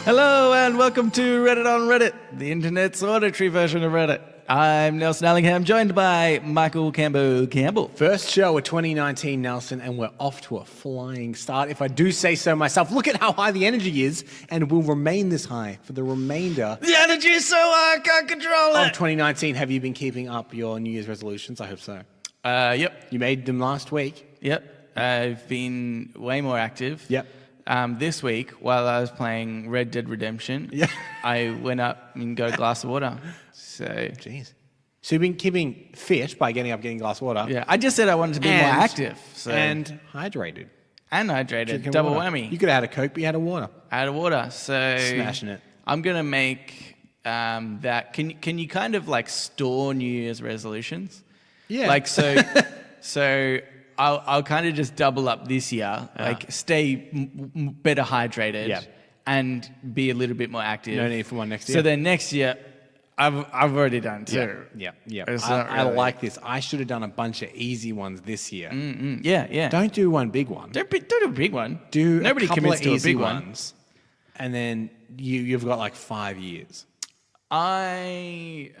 Hello and welcome to Reddit on Reddit, the internet's auditory version of Reddit. I'm Nelson Allingham, joined by Michael Campbell. First show of 2019, Nelson, and we're off to a flying start. If I do say so myself, look at how high the energy is, and will remain this high for the remainder. The energy is so high, I can't control Of it. 2019, have you been keeping up your New Year's resolutions? I hope so. Yep. You made them last week. Yep. I've been way more active. Yep. This week, while I was playing Red Dead Redemption, I went up and got a glass of water. So, Jeez. So you've been keeping fit by getting up, getting a glass of water. yeah, I just said I wanted to be more active. So. And hydrated. And hydrated. Drinking Double water. whammy. You could have had a Coke, but you had a water. Out of water. So Smashing it. I'm going to make that. Can you kind of like store New Year's resolutions? Yeah. Like, so I'll kind of just double up this year, like stay better hydrated and be a little bit more active. No need for one next year. So then next year, I've already done two. Yeah. I I like this. I should have done a bunch of easy ones this year. Yeah. Don't do one big one. Don't do a big one. Do Nobody a couple commits of to a easy big one. ones, and then you've got like 5 years. I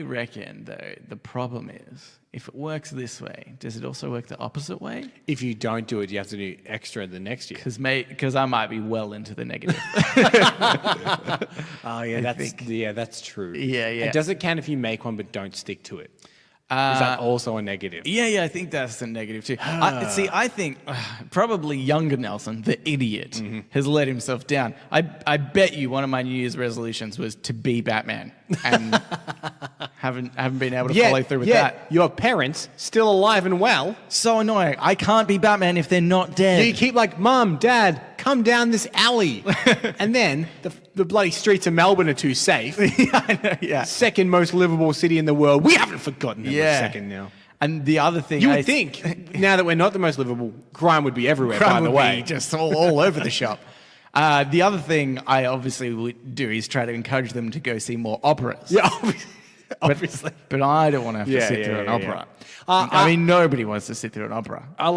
reckon, though, the problem is, if it works this way, does it also work the opposite way? If you don't do it, you have to do extra the next year. Because I might be well into the negative. Oh yeah, that's true. Yeah. And does it count if you make one but don't stick to it? Is that also a negative? Yeah, I think that's the negative too. I think probably younger Nelson, the idiot, has let himself down. I bet you one of my New Year's resolutions was to be Batman, and haven't been able to follow through with that. Your parents still alive and well. So annoying. I can't be Batman if they're not dead. You keep like, Mum, Dad, come down this alley, and then the bloody streets of Melbourne are too safe. I know, yeah. Second most livable city in the world. We haven't forgotten them a second now. And the other thing, You would think, now that we're not the most livable, crime would be everywhere, by the way. Just all over the shop. The other thing I obviously would do is try to encourage them to go see more operas. Yeah, obviously. But I don't want to have to sit through an opera. I mean, nobody wants to sit through an opera. I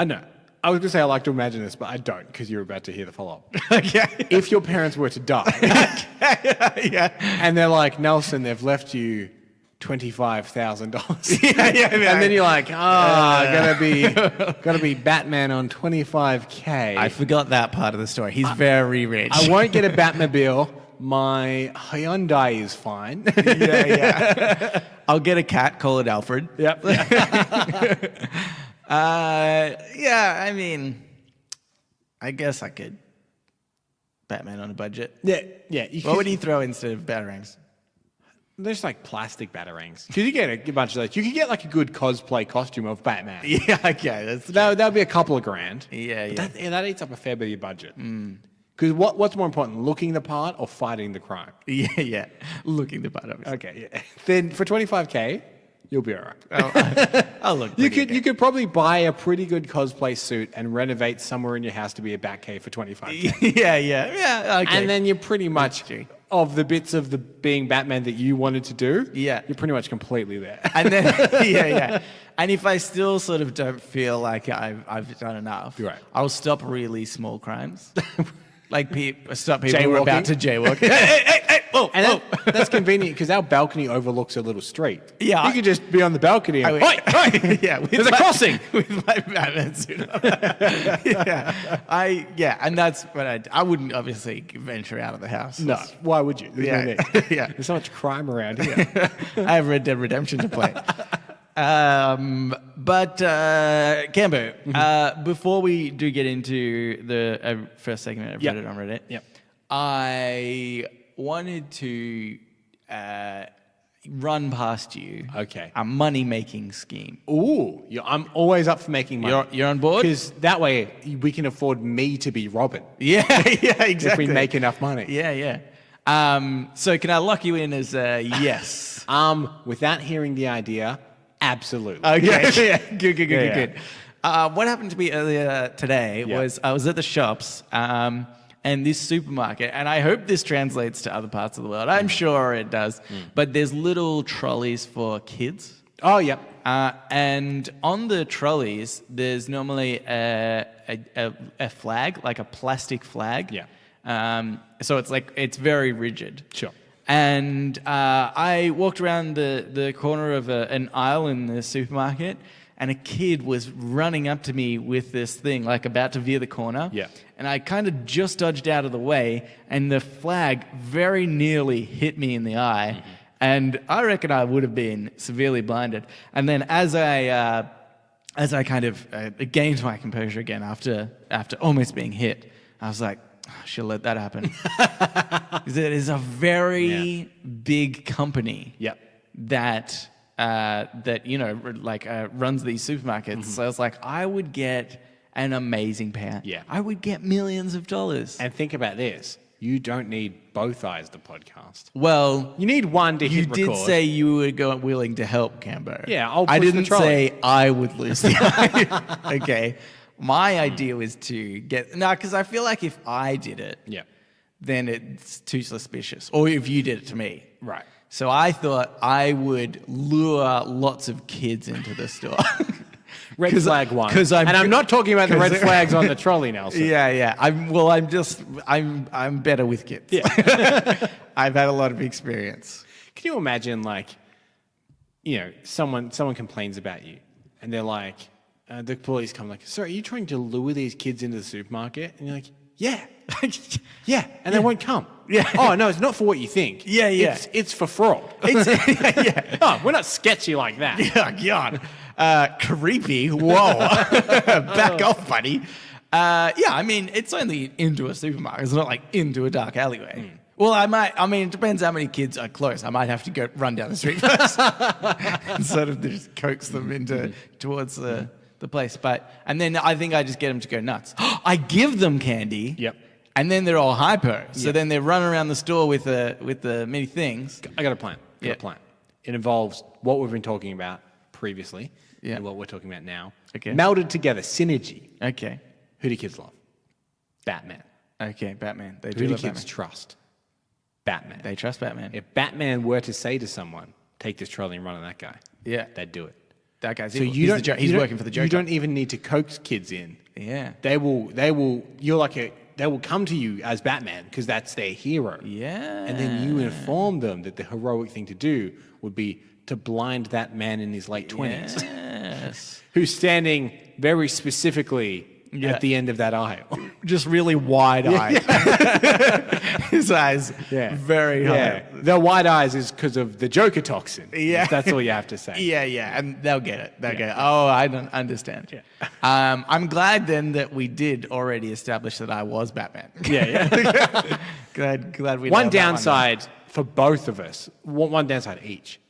know. I was going to say I like to imagine this, but I don't, because you're about to hear the follow-up. Okay. If your parents were to die, and they're like, Nelson, they've left you $25,000. And then you're like, gotta be Batman on $25K. I forgot that part of the story. He's very rich. I won't get a Batmobile. My Hyundai is fine. I'll get a cat, call it Alfred. Yep. I mean, I guess I could Batman on a budget. Yeah. What would he throw instead of batarangs? There's like plastic batarangs. Because you get a bunch of those. You could get like a good cosplay costume of Batman. Yeah, okay. That would be a couple of grand. Yeah. That eats up a fair bit of your budget. Because what's more important, looking the part or fighting the crime? Yeah. Looking the part, obviously. Okay, yeah. Then for $25K, you'll be all right. I'll look. You could probably buy a pretty good cosplay suit and renovate somewhere in your house to be a Batcave for $25K. Yeah. Okay. And then you're pretty much of the bits of the being Batman that you wanted to do. Yeah. You're pretty much completely there. And then And if I still sort of don't feel like I've done enough, Right. I'll stop really small crimes. Like stop people who are Jaywalking? about to jaywalk. Hey, whoa, And that's convenient because our balcony overlooks a little street. Yeah. You could just be on the balcony and, Oi! Yeah, There's a crossing! With my Batman suit on. And that's what I wouldn't obviously venture out of the house. No, why would you? There's no need. Yeah. There's so much crime around here. I have Red Dead Redemption to play. But Cambo, before we do get into the first segment of Reddit on Reddit, I wanted to run past you a money-making scheme. Ooh, I'm always up for making money. You're on board? Because that way we can afford me to be Robin. Yeah, exactly. If we make enough money. Yeah. So can I lock you in as a yes? Without hearing the idea, absolutely. Okay. Good. What happened to me earlier today was I was at the shops and this supermarket, and I hope this translates to other parts of the world. I'm sure it does. But there's little trolleys for kids. Oh, yep. And on the trolleys, there's normally a flag, like a plastic flag. Yeah. So it's very rigid. Sure. And I walked around the corner of an aisle in the supermarket, and a kid was running up to me with this thing, like about to veer the corner. Yeah. And I kind of just dodged out of the way, and the flag very nearly hit me in the eye. Mm-hmm. And I reckon I would have been severely blinded. And then as I kind of gained my composure again after almost being hit, I was like, I should let that happen. Because it is a very big company that runs these supermarkets. Mm-hmm. So I was like, I would get an amazing pair. Yeah. I would get millions of dollars. And think about this. You don't need both eyes to podcast. Well, you need one to hit record. You did say you were willing to help, Cambo. Yeah, I didn't say I would lose the eye. Okay. My idea was to get... No, because I feel like if I did it, then it's too suspicious. Or if you did it to me. Right. So I thought I would lure lots of kids into the store. Red flag one. I'm not talking about the red flags on the trolley, Nelson. Yeah. I'm better with kids. Yeah. I've had a lot of experience. Can you imagine, someone complains about you, and they're like, the police come like, "Sir, are you trying to lure these kids into the supermarket?" And you're like, "Yeah, yeah," and they won't come. Yeah. Oh no, it's not for what you think. Yeah. It's for fraud. Oh, we're not sketchy like that. Yeah, God. Creepy. Whoa. Back off, buddy. I mean, it's only into a supermarket. It's not like into a dark alleyway. Well, it depends how many kids are close. I might have to run down the street first and sort of just coax them towards the place. And then I think I just get them to go nuts. I give them candy. Yep. And then they're all hyper. So then they're running around the store with the many things. I got a plan. It involves what we've been talking about previously and what we're talking about now. Okay. Melded together, synergy. Okay. Who do kids love? Batman. Okay, Batman. They Who do do love kids Batman. trust? Batman. They trust Batman. If Batman were to say to someone, "Take this trolley and run on that guy," they'd do it. That guy's so evil. He's working for the Joker. You don't even need to coax kids in. Yeah. They will. They will come to you as Batman because that's their hero. Yeah. And then you inform them that the heroic thing to do would be to blind that man in his late 20s. Yes. Who's standing very specifically at the end of that aisle. Just really wide-eyed. His eyes very high. Yeah. The wide eyes is because of the Joker toxin. Yeah. That's all you have to say. Yeah. And they'll get it. They'll get it. Oh, I don't understand. Yeah. I'm glad then that we did already establish that I was Batman. Yeah. Glad we One downside for both of us, one downside each.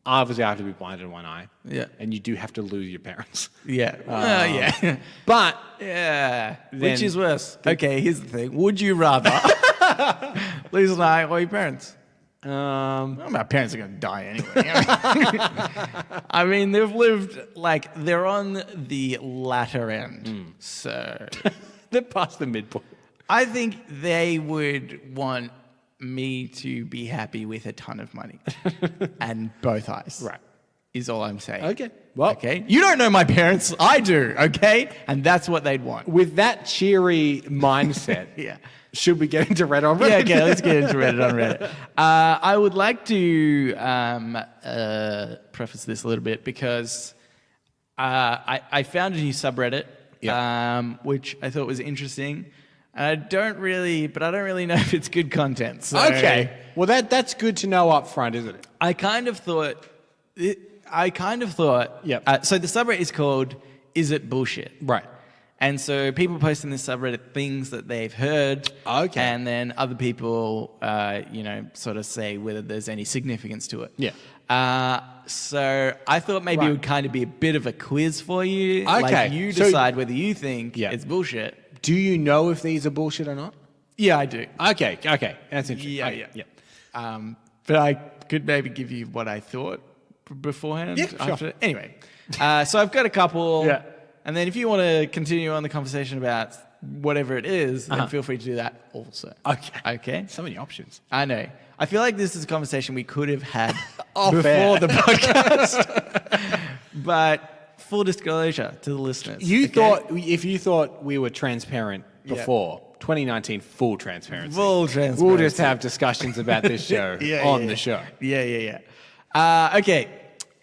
Obviously, I have to be blind in one eye. Yeah. And you do have to lose your parents. Yeah. Yeah. But... Yeah. Which is worse? Okay, here's the thing. Would you rather lose an eye or your parents? My parents are going to die anyway. I mean, they've lived, they're on the latter end. So... They're past the midpoint. I think they would want me to be happy with a ton of money and both eyes. Right. Is all I'm saying. Okay. Well. Okay. You don't know my parents. I do. Okay. And that's what they'd want. With that cheery mindset. Should we get into Reddit on Reddit? Yeah. Okay. Let's get into Reddit on Reddit. I would like to preface this a little bit because I found a new subreddit, which I thought was interesting. I don't really know if it's good content. So okay. Well, that's good to know up front, isn't it? I kind of thought. Yep. So the subreddit is called "Is It Bullshit?" Right. And so people post in this subreddit things that they've heard. Okay. And then other people, sort of say whether there's any significance to it. Yeah. So I thought maybe it would kind of be a bit of a quiz for you. Okay. Like you decide whether you think it's bullshit. Do you know if these are bullshit or not? Yeah, I do. Okay. That's interesting. Yeah. But I could maybe give you what I thought beforehand. Yeah, sure. Anyway, so I've got a couple. Yeah. And then if you want to continue on the conversation about whatever it is, then feel free to do that also. Okay. Okay? So many options. I know. I feel like this is a conversation we could have had before the podcast. But full disclosure to the listeners. If you thought we were transparent before 2019, full transparency. Full transparency. We'll just have discussions about this show the show. Yeah. Okay.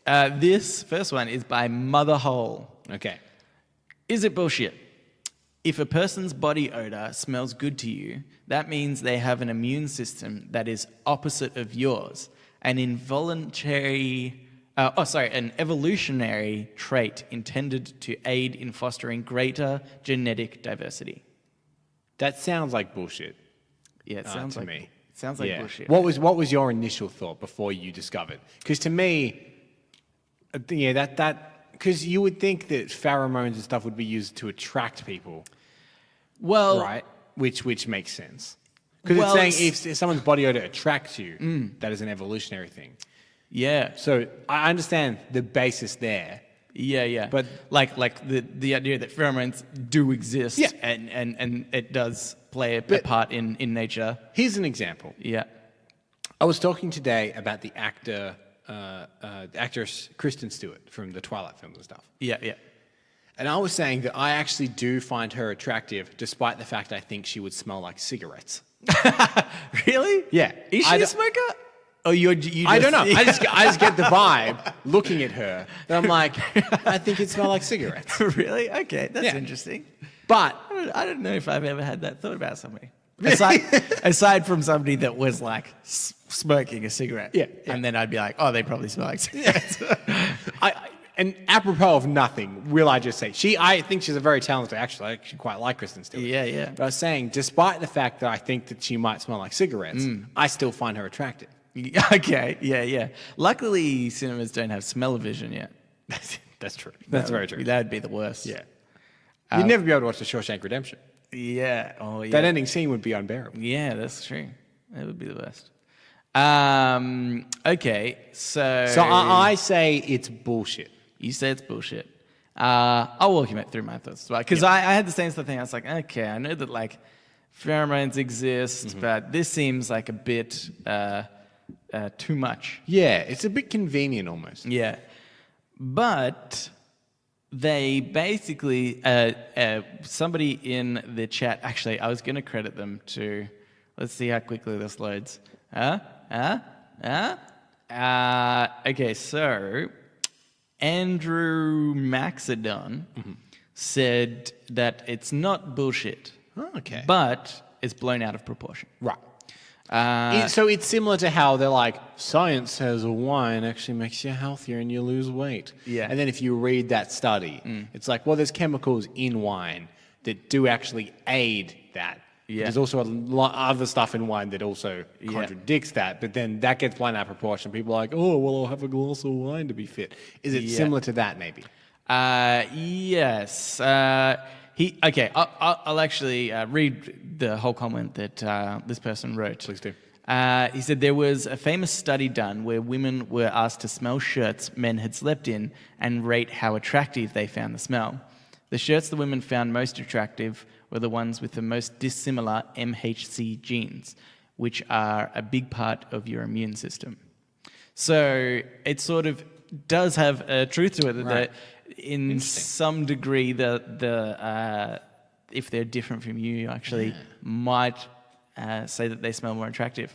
This first one is by Mother Hole. Okay. Is it bullshit? If a person's body odor smells good to you, that means they have an immune system that is opposite of yours. An evolutionary trait intended to aid in fostering greater genetic diversity. That sounds like bullshit. Yeah, it sounds to like me. It sounds like bullshit. What was your initial thought before you discovered? Because to me, because you would think that pheromones and stuff would be used to attract people. Well, right, which makes sense. Because it's saying if someone's body odor attracts you, that is an evolutionary thing. Yeah. So I understand the basis there. Yeah. But like the idea that pheromones do exist and it does play a part in nature. Here's an example. Yeah. I was talking today about the actress Kristen Stewart from the Twilight films and stuff. Yeah. And I was saying that I actually do find her attractive, despite the fact I think she would smell like cigarettes. Really? Yeah. Is she a smoker? Oh, you just, I don't know. I just get the vibe looking at her that I'm like, I think it smells like cigarettes. Really? Okay, that's interesting. But I don't know if I've ever had that thought about somebody. Aside from somebody that was like smoking a cigarette. Yeah. And then I'd be like, oh, they probably smell like cigarettes. And apropos of nothing, will I just say, I think she's a very talented actress. I actually quite like Kristen Stewart. Yeah. But I was saying, despite the fact that I think that she might smell like cigarettes, I still find her attractive. Okay, yeah. Luckily, cinemas don't have smell-o-vision yet. That's true. That's very true. That would be the worst. Yeah. You'd never be able to watch The Shawshank Redemption. Yeah. Oh, yeah. That ending scene would be unbearable. Yeah, that's true. That would be the worst. Okay, so I say it's bullshit. You say it's bullshit. I'll walk you through my thoughts as well. Because I had the same sort of thing. I was like, okay, I know that like pheromones exist, but this seems like a bit too much. Yeah, it's a bit convenient almost. Yeah. But they basically, somebody in the chat, actually, I was going to credit them to, let's see how quickly this loads. Okay, so Andrew Maxidon said that it's not bullshit. Oh, okay. But it's blown out of proportion. Right. So it's similar to how they're like, science says wine actually makes you healthier and you lose weight. Yeah. And then if you read that study, it's like, well, there's chemicals in wine that do actually aid that. Yeah. There's also a lot of other stuff in wine that also contradicts that, but then that gets blown out of proportion. People are like, oh, well, I'll have a glass of wine to be fit. Is it similar to that, maybe? Yes. I'll actually read the whole comment that this person wrote. Please do. He said there was a famous study done where women were asked to smell shirts men had slept in and rate how attractive they found the smell. The shirts the women found most attractive were the ones with the most dissimilar MHC genes, which are a big part of your immune system. So it sort of does have a truth to it that in some degree the if they're different from you, actually might say that they smell more attractive,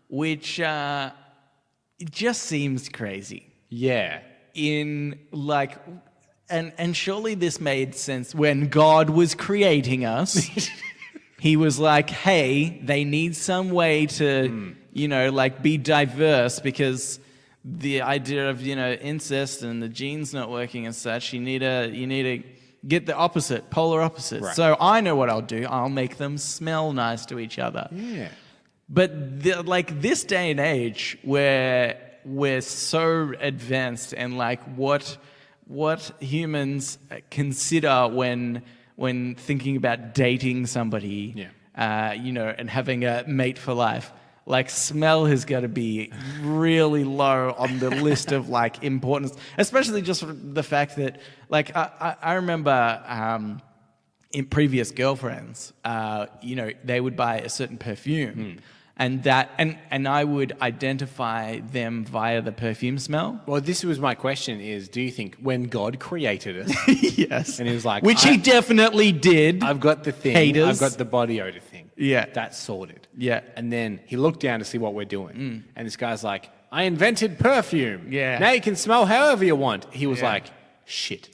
which it just seems crazy. Yeah. In like. And surely this made sense when God was creating us. He was like, hey, they need some way to, be diverse because the idea of, incest and the genes not working and such, you need to get the opposite, polar opposites. Right. So I know what I'll do. I'll make them smell nice to each other. Yeah. But this day and age where we're so advanced and like what humans consider when thinking about dating somebody, and having a mate for life. Like, smell has got to be really low on the list of like importance, especially just the fact that, like, I remember in previous girlfriends, they would buy a certain perfume. and I would identify them via the perfume smell. Well, this was my question: is do you think when God created us, Yes, and he was like, which he definitely did. I've got the thing, Haters. I've got the body odor thing, Yeah. that's sorted. Yeah. And then he looked down to see what we're doing, and this guy's like, I invented perfume. Yeah. Now you can smell however you want. He was like, shit.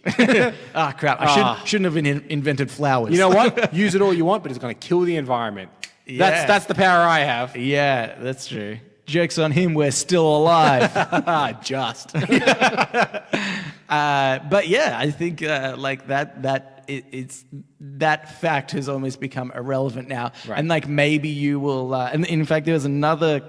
Ah, crap! I shouldn't have invented flowers. You know what? Use it all you want, but it's going to kill the environment. Yeah. That's the power I have. Yeah, that's true. Joke's on him. We're still alive. Just. But yeah, I think like it's that fact has almost become irrelevant now. Right. And like maybe you will. And in fact, there was another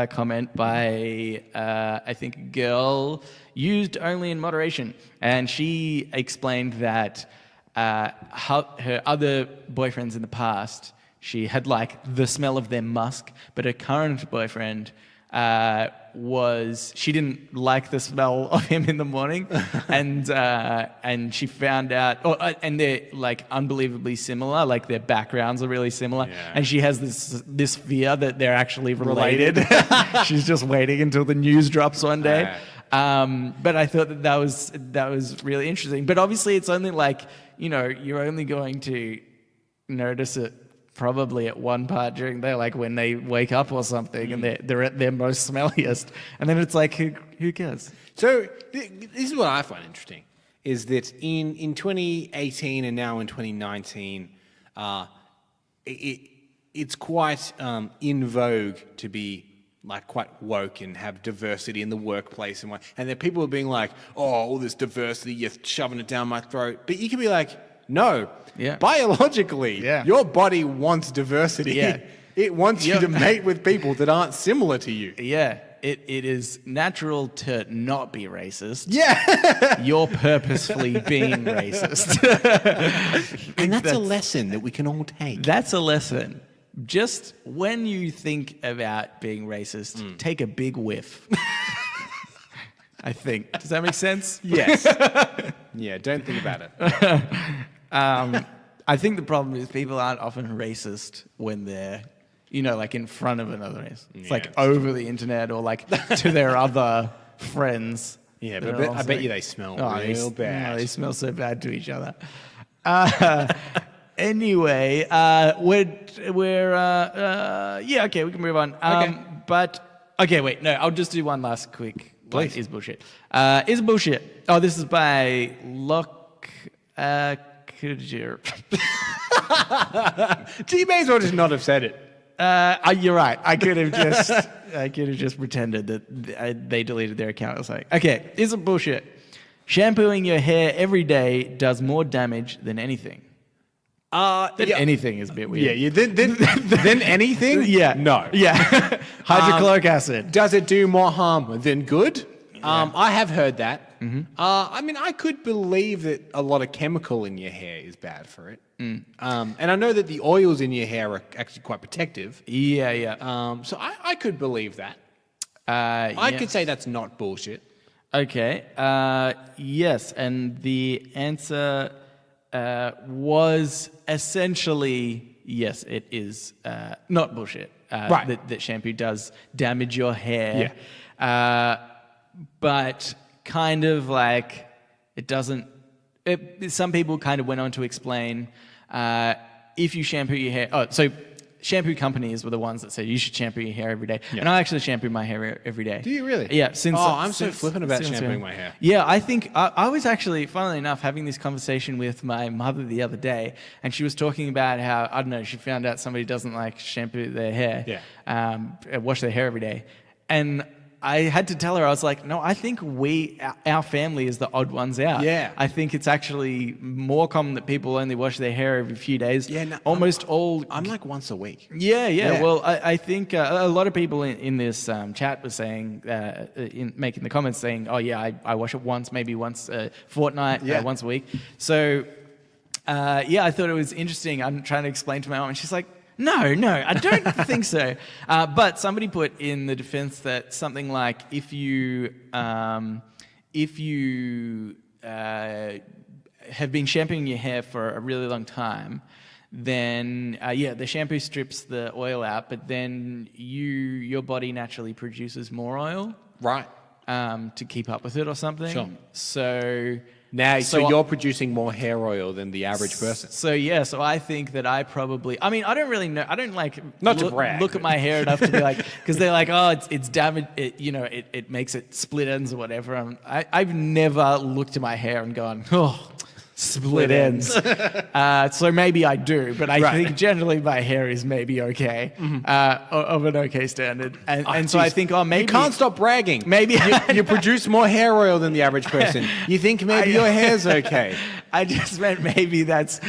comment by I think a girl, used only in moderation, and she explained that her other boyfriends in the past, she had like the smell of their musk, but her current boyfriend she didn't like the smell of him in the morning, and she found out, and they're like unbelievably similar, like their backgrounds are really similar, and she has this fear that they're actually related. She's just waiting until the news drops one day. But I thought that was really interesting. But obviously, it's only like, you're only going to notice it probably at one part during the day, like when they wake up or something, and they're at their most smelliest, and then it's like, who cares? So this is what I find interesting, is that in 2018 and now in 2019, it's quite in vogue to be like quite woke and have diversity in the workplace, and there are people being like, oh, all this diversity, you're shoving it down my throat. But you can be like, no, biologically, your body wants diversity. Yeah. It wants you to mate with people that aren't similar to you. Yeah, it is natural to not be racist. Yeah. You're purposefully being racist. And that's a lesson that we can all take. That's a lesson. Just when you think about being racist, take a big whiff. I think. Does that make sense? Yes. Yeah, don't think about it. I think the problem is people aren't often racist when they're, like in front of another race. It's like over the internet or like to their other friends. Yeah, but I bet you they smell real bad. They smell so bad to each other. Anyway, we're okay, we can move on. Wait, no, I'll just do one last quick. Please. Is bullshit. Is bullshit. Oh, this is by Lock. You may as well just not have said it. You're right. I could have just pretended that they deleted their account or something. Okay, is it bullshit? Shampooing your hair every day does more damage than anything. Anything is a bit weird. Yeah. Then anything? Yeah. No. Yeah. Hydrochloric acid. Does it do more harm than good? Yeah. I have heard that. Mm-hmm. I could believe that a lot of chemical in your hair is bad for it. And I know that the oils in your hair are actually quite protective. Yeah. So I could believe that. I could say that's not bullshit. Okay. Yes, and the answer was essentially yes. It is not bullshit. Right. That shampoo does damage your hair. Yeah. But kind of like it doesn't. Some people kind of went on to explain if you shampoo your hair. So shampoo companies were the ones that said you should shampoo your hair every day. Yeah. And I actually shampoo my hair every day. Do you really? Yeah. I'm so flippant about shampooing my hair. Yeah, I think I was actually, funnily enough, having this conversation with my mother the other day, and she was talking about how, I don't know, she found out somebody doesn't like shampoo their hair, wash their hair every day. And I had to tell her, I was like, no, I think our family is the odd ones out. Yeah. I think it's actually more common that people only wash their hair every few days. Yeah, no, I'm like once a week. Yeah. Well, I think a lot of people in this chat were saying, making the comments saying, oh yeah, I wash it once, maybe once a fortnight, once a week. So, I thought it was interesting. I'm trying to explain to my mom, and she's like, no, I don't think so. But somebody put in the defense that something like if you have been shampooing your hair for a really long time, then the shampoo strips the oil out, but then your body naturally produces more oil, Right. to keep up with it or something. Sure. So you're producing more hair oil than the average person. So I think that I don't really know. I don't Not to brag, look at my hair enough to be like, because they're like, oh, it's damaged. It makes it split ends or whatever. I've never looked at my hair and gone, oh, split ends. So maybe I do, but I think generally my hair is maybe okay, of an okay standard. And so I think, oh, maybe you can't stop bragging. Maybe you produce more hair oil than the average person. You think maybe your hair's okay. I just meant maybe that's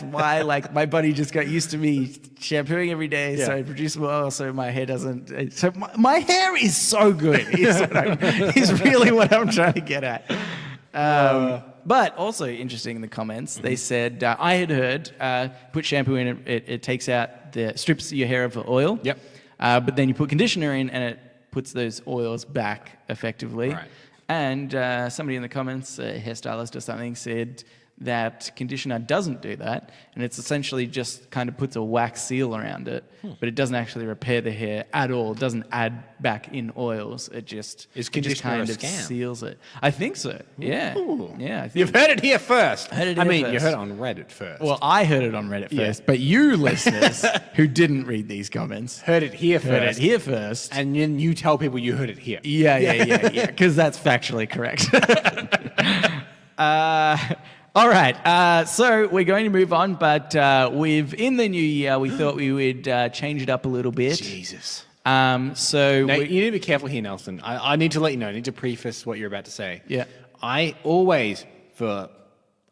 why, like, my body just got used to me shampooing every day, so I produce more oil, so my hair doesn't. So my hair is so good. Is really what I'm trying to get at. But also interesting in the comments, they said, I had heard, put shampoo in, it takes out strips your hair of the oil. Yep. But then you put conditioner in and it puts those oils back effectively. Right. And somebody in the comments, a hairstylist or something, said that conditioner doesn't do that, and it's essentially just kind of puts a wax seal around it, but it doesn't actually repair the hair at all. It doesn't add back in oils. It just conditioner kind a of scam? seals it. I think so. Yeah. Ooh. Yeah. I think You've heard it here first. Heard it I here mean, you first. heard it on Reddit first. Well, I heard it on Reddit first, but you listeners who didn't read these comments heard it here first. heard it here first. And then you tell people you heard it here. Yeah, because that's factually correct. All right, so we're going to move on, but in the new year, we thought we would change it up a little bit. Jesus. So Now, you need to be careful here, Nelson. I need to let you know. I need to preface what you're about to say. Yeah. I always, for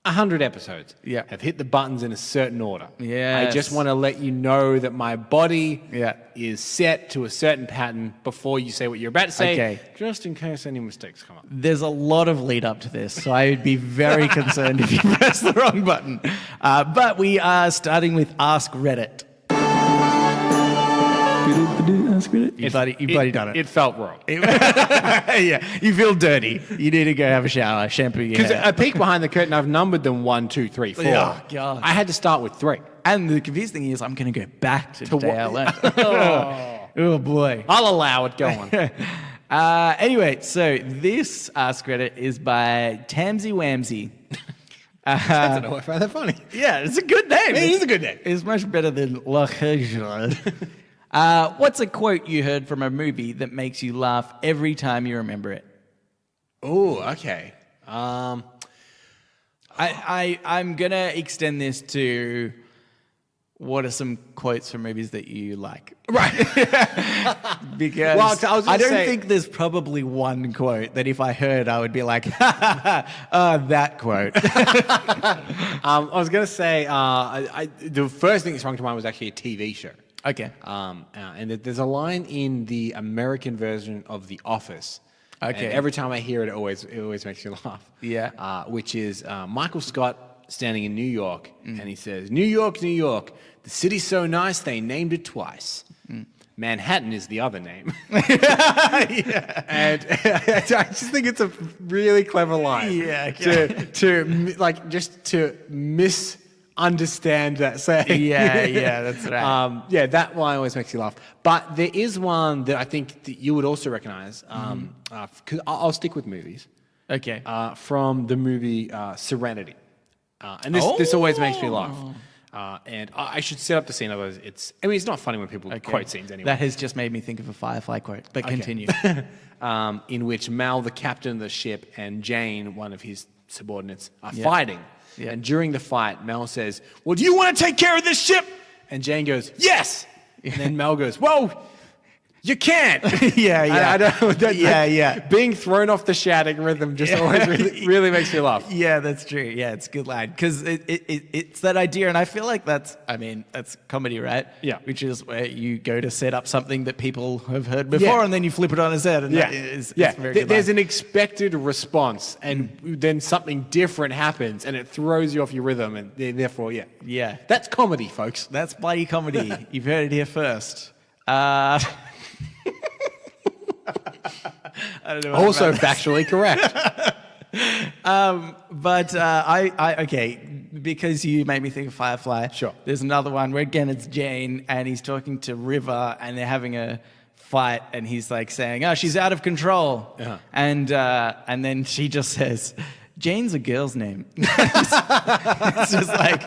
100 episodes, Yeah. have hit the buttons in a certain order. Yes. I just want to let you know that my body Yeah. is set to a certain pattern before you say what you're about to say, Okay. just in case any mistakes come up. There's a lot of lead up to this, so I would be very concerned if you press the wrong button. But we are starting with Ask Reddit. Ask Reddit. You bloody done it. It felt wrong. Yeah, you feel dirty. You need to go have a shower, shampoo your Because hair. I peek behind the curtain, I've numbered them 1, 2, 3, 4. Oh, God. I had to start with 3. And the confusing thing is, I'm going to go back to the day I learned. Oh. Oh, boy. I'll allow it. Go on. Anyway, so this Ask Reddit is by Tamsy Wamsy. I don't know if I find that funny. Yeah, it's a good name. It is a good name. It's much better than L'Occasion. What's a quote you heard from a movie that makes you laugh every time you remember it? Oh, okay. I'm going to extend this to what are some quotes from movies that you like? Right. Because Well, I was gonna I don't say- think there's probably one quote that if I heard, I would be like, that quote. I was going to say, the first thing that sprung to mind was actually a TV show. Okay. And there's a line in the American version of The Office. Okay. And every time I hear it, it always makes me laugh. Yeah. Which is Michael Scott standing in New York, and he says, New York, New York, the city's so nice they named it twice. Manhattan is the other name. Yeah. And I just think it's a really clever line. Yeah. to misunderstand that saying. Yeah, that's right. That line always makes you laugh. But there is one that I think that you would also recognize. 'Cause I'll stick with movies. Okay. From the movie Serenity. And this always makes me laugh. And I should set up the scene, otherwise it's not funny when people quote scenes anyway. That has just made me think of a Firefly quote, but continue. In which Mal, the captain of the ship, and Jane, one of his subordinates, are fighting. Yeah. And during the fight, Mal says, well, do you want to take care of this ship? And Jane goes, yes! And then Mal goes, whoa, you can't! Yeah. I don't, Yeah. Being thrown off the shouting rhythm just always really makes me laugh. Yeah, that's true. Yeah, it's a good line. Because it's that idea, and I feel like that's comedy, right? Yeah. Which is where you go to set up something that people have heard before, and then you flip it on its head. And it's a very good There's line. an expected response, and then something different happens, and it throws you off your rhythm, and therefore, Yeah. That's comedy, folks. That's bloody comedy. You've heard it here first. I don't know. Also factually correct. But okay, because you made me think of Firefly. Sure. There's another one where again it's Jane and he's talking to River and they're having a fight and he's like saying, "Oh, she's out of control," and then she just says, "Jane's a girl's name." It's just like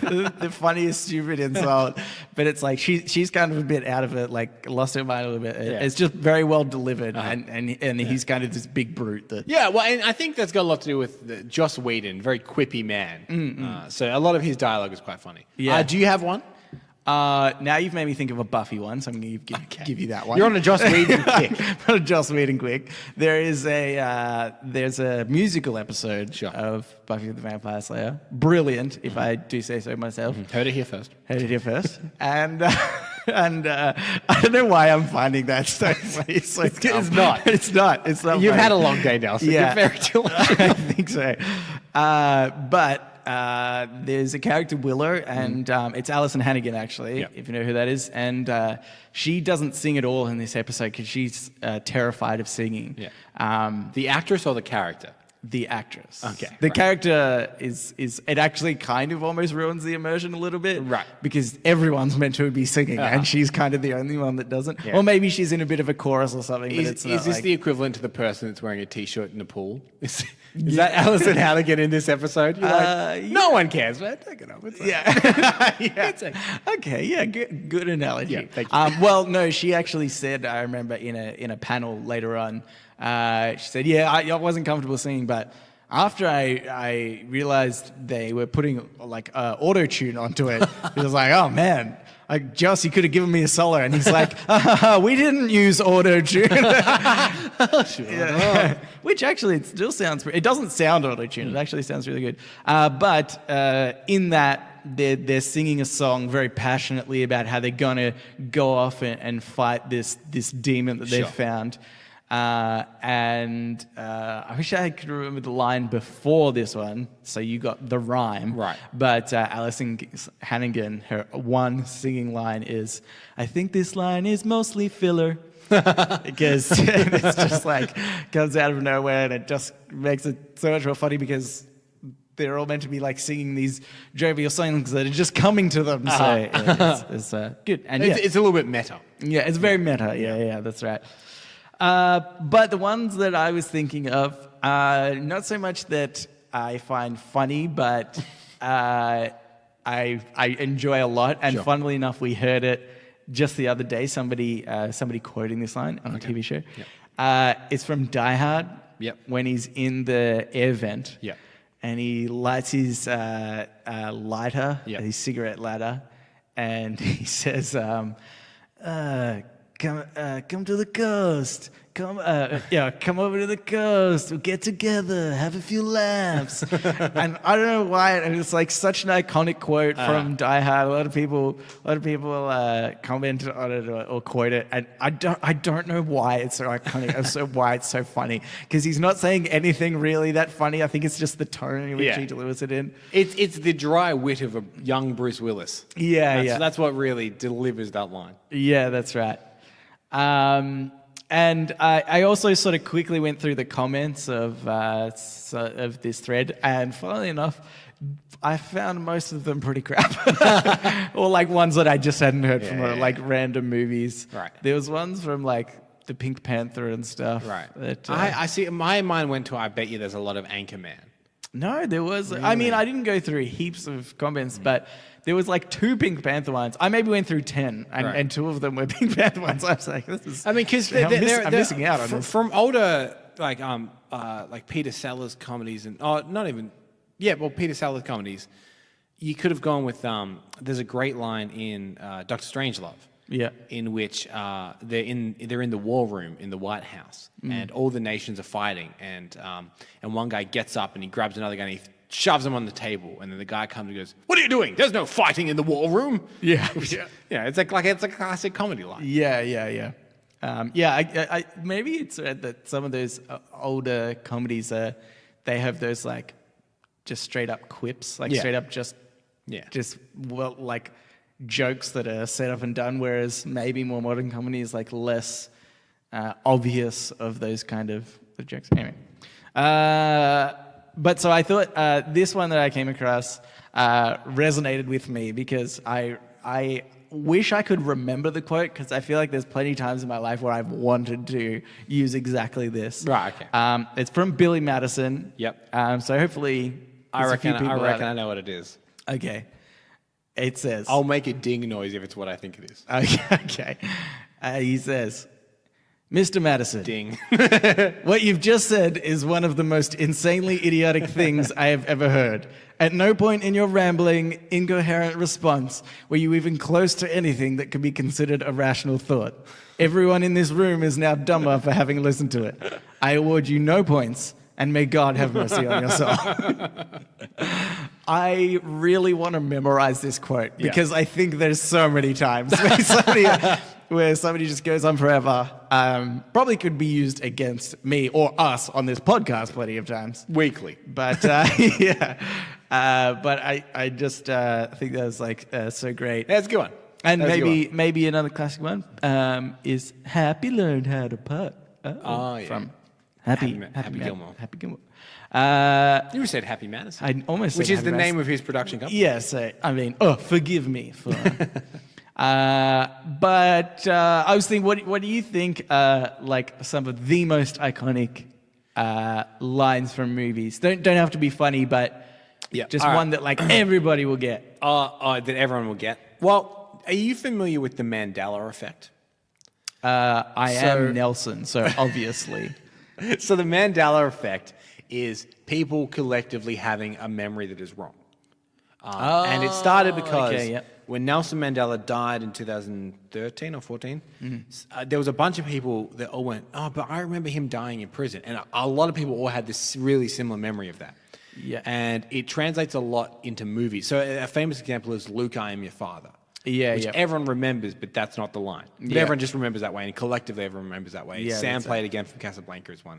the funniest stupid insult, but it's like she's kind of a bit out of it, like lost her mind a little bit. It's just very well delivered, and he's kind of this big brute that. Yeah, well, and I think that's got a lot to do with Joss Whedon, very quippy man. So a lot of his dialogue is quite funny. Yeah. Do you have one? Now you've made me think of a Buffy one, so I'm going to give you that one. You're on a Joss Whedon kick. On a Joss Whedon quick. There's a musical episode of Buffy the Vampire Slayer. Brilliant, if I do say so myself. Heard it here first. And I don't know why I'm finding that so funny. It's not. It's not. It's not. You've funny. had a long day, Nelson. Yeah. You're very diligent. I think so. But there's a character, Willow, and it's Alison Hannigan, actually, if you know who that is. And she doesn't sing at all in this episode because she's terrified of singing. Yeah. The actress or the character? The actress. Okay. The character is it actually kind of almost ruins the immersion a little bit. Right. Because everyone's meant to be singing and she's kind of the only one that doesn't. Yeah. Or maybe she's in a bit of a chorus or something. But it's not is this the equivalent to the person that's wearing a t-shirt in a pool? Is that Alison Hannigan in this episode? You're like, no one cares, man. Take it off. It's Okay, yeah, good analogy. Yeah, thank you. Well, no, she actually said, I remember in a panel later on, she said, I wasn't comfortable singing, but after I realized they were putting like auto-tune onto it, it was like, oh man, like Joss, you could have given me a solo. And he's like, we didn't use auto-tune. Yeah. Which actually it still sounds, it doesn't sound auto-tune, it actually sounds really good. But in that, they're singing a song very passionately about how they're going to go off and fight this demon that they've found. And I wish I could remember the line before this one, so you got the rhyme. Right. But Alison Hannigan, her one singing line is, "I think this line is mostly filler." Because it's just like, comes out of nowhere and it just makes it so much more funny because they're all meant to be like singing these jovial songs that are just coming to them. So it's good. And it's a little bit meta. Yeah, it's very meta. Yeah, that's right. But the ones that I was thinking of, not so much that I find funny, but I enjoy a lot. And funnily enough, we heard it just the other day. Somebody quoting this line on a TV show. Yep. It's from Die Hard. Yep. When he's in the air vent. Yep. And he lights his lighter, his cigarette lighter, and he says, "Come to the coast. Come over to the coast. We'll get together, have a few laughs." And I don't know why, and it's like such an iconic quote from Die Hard. A lot of people comment on it or quote it, and I don't know why it's so iconic. Also, why it's so funny, because he's not saying anything really that funny. I think it's just the tone in which he delivers it in. It's the dry wit of a young Bruce Willis. That's what really delivers that line. Yeah, that's right. And I also sort of quickly went through the comments of this thread, and funnily enough, I found most of them pretty crap, or like ones that I just hadn't heard from, like random movies. Right. There was ones from like the Pink Panther and stuff. Right. That, I see. My mind went to, I bet you there's a lot of Anchorman. No, there was. Really? I mean, I didn't go through heaps of comments, but there was like 2 Pink Panther ones. I maybe went through 10, and 2 of them were Pink Panther ones. I was like, this is. I mean, because I'm missing out on this. From older like Peter Sellers comedies and Peter Sellers comedies, you could have gone with there's a great line in Dr. Strangelove. Yeah. In which they're in the war room in the White House, and all the nations are fighting, and one guy gets up and he grabs another guy and he shoves him on the table, and then the guy comes and goes, "What are you doing? There's no fighting in the war room." Yeah. It's a classic comedy line. Yeah. I maybe it's that some of those older comedies they have those like just straight up quips, like straight up just like jokes that are set up and done, whereas maybe more modern comedy is like less obvious of those kind of jokes. Anyway, But so I thought this one that I came across resonated with me because I wish I could remember the quote because I feel like there's plenty of times in my life where I've wanted to use exactly this. Right, okay. It's from Billy Madison. Yep. So hopefully I reckon I know what it is. Okay. It says... I'll make a ding noise if it's what I think it is. Okay. He says, Mr. Madison. Ding. What you've just said is one of the most insanely idiotic things I have ever heard. At no point in your rambling, incoherent response were you even close to anything that could be considered a rational thought. Everyone in this room is now dumber for having listened to it. I award you no points, and may God have mercy on your soul. I really want to memorize this quote because I think there's so many times where somebody just goes on forever. Probably could be used against me or us on this podcast plenty of times. Weekly. But yeah. But I just think that was like so great. That's a good one. And maybe another classic one is Happy Learned How to Putt. From Happy Gilmore. Happy Gilmore. You said Happy Madison. I almost Which said is Happy the Madison. name of his production company. Yes. I mean, forgive me for... but I was thinking, what do you think like some of the most iconic lines from movies? Don't have to be funny, but just one that like everybody will get. That everyone will get. Well, are you familiar with the Mandela effect? I am Nelson, so obviously. So the Mandela effect is people collectively having a memory that is wrong. And it started because when Nelson Mandela died in 2013 or 14, there was a bunch of people that all went, but I remember him dying in prison. And a lot of people all had this really similar memory of that. Yeah. And it translates a lot into movies. So a famous example is Luke, I Am Your Father. Which everyone remembers, but that's not the line. But everyone just remembers that way, and collectively everyone remembers that way. Sam played again from Casablanca is one.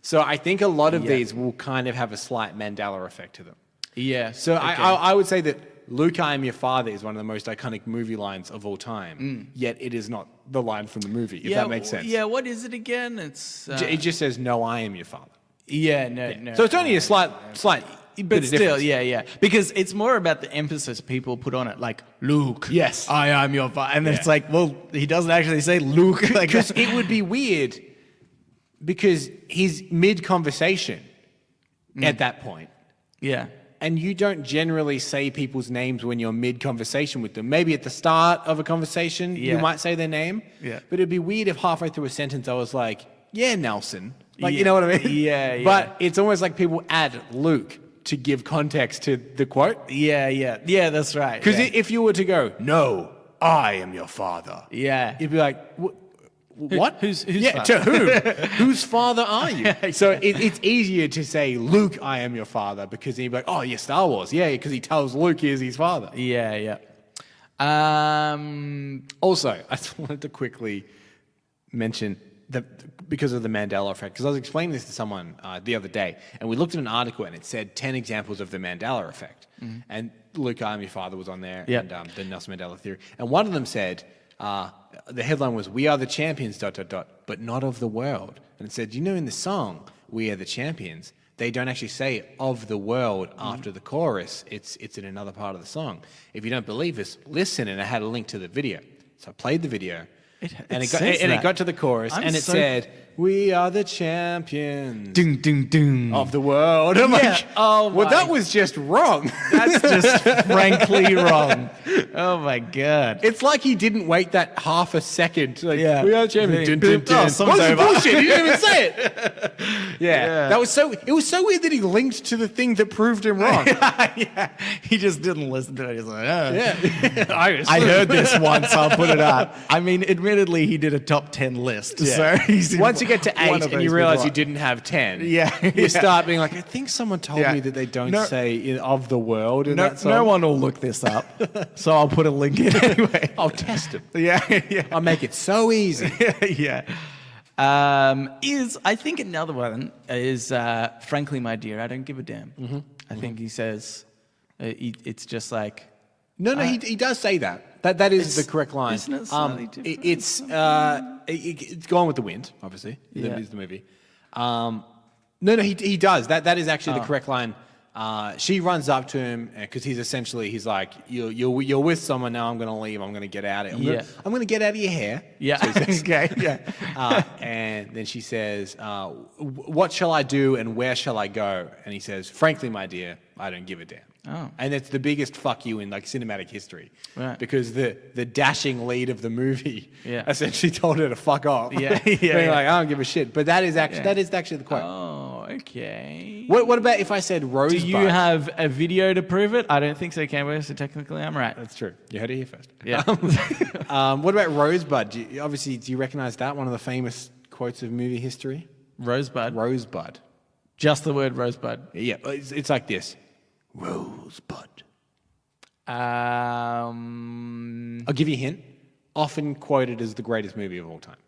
So I think a lot of these will kind of have a slight Mandela effect to them. Yeah. So I would say that Luke, I Am Your Father is one of the most iconic movie lines of all time, yet it is not the line from the movie, if that makes sense. Yeah, what is it again? It just says, no, I am your father. Yeah, no. So it's only a slight but still, because it's more about the emphasis people put on it, like Luke. Yes, I am your father, and then it's like, well, he doesn't actually say Luke. Because it would be weird, because he's mid-conversation at that point. Yeah, and you don't generally say people's names when you're mid-conversation with them. Maybe at the start of a conversation, you might say their name. Yeah, but it'd be weird if halfway through a sentence I was like, "Yeah, Nelson." Like, you know what I mean? Yeah. But it's almost like people add Luke to give context to the quote. Yeah, that's right. Because if you were to go, no, I am your father. Yeah. You'd be like, what? Who's father? To who? Whose father are you? So it's easier to say, Luke, I am your father, because then you'd be like, oh, yeah, Star Wars. Yeah, because he tells Luke he is his father. Yeah. Also, I just wanted to quickly mention because of the Mandela effect, because I was explaining this to someone the other day, and we looked at an article and it said 10 examples of the Mandela effect. And Luke, I Am Your Father was on there, and the Nelson Mandela theory. And one of them said, the headline was, we are the champions, ... but not of the world. And it said, in the song, We Are the Champions, they don't actually say of the world after the chorus. It's in another part of the song. If you don't believe us, listen, and I had a link to the video. So I played the video. It got to the chorus, and it said, we are the champions of the world. I'm like, that was just wrong. That's just frankly wrong. Oh, my God. It's like he didn't wait that half a second. Like, we are the champions. What's the bullshit? He didn't even say it. That was it was so weird that he linked to the thing that proved him wrong. He just didn't listen to it. He's like, I heard this once, I'll put it up. I mean, admittedly, he did a top 10 list. So he's once you get to 8 and you realize you didn't have 10, you start being like, I think someone told me that they don't say of the world in that song. No one will look this up, so I'll put a link in anyway. I'll test it. Yeah. I'll make it so easy. I think another one is frankly, my dear, I don't give a damn. I think he says it's just like he does say that. That is the correct line. Isn't it slightly different? It's Gone with the Wind, obviously. Is the movie. No, he does. That is actually the correct line. She runs up to him because he's like, you're with someone now. I'm going to leave. I'm going to get out of it. I'm going to get out of your hair. Yeah. Okay. Yeah. And then she says, what shall I do and where shall I go? And he says, frankly, my dear, I don't give a damn. Oh. And it's the biggest fuck you in like cinematic history. Right. Because the dashing lead of the movie essentially told her to fuck off. Yeah. Being like, I don't give a shit. But that is actually the quote. Oh, okay. What about if I said Rosebud? Do you have a video to prove it? I don't think so, Cambo, so technically I'm right. That's true. You heard it here first. Yeah. What about Rosebud? Do you recognize that? One of the famous quotes of movie history? Rosebud. Rosebud. Just the word rosebud. Yeah, it's like this. Rosebud. I'll I'll give you a hint. Often quoted as the greatest movie of all time.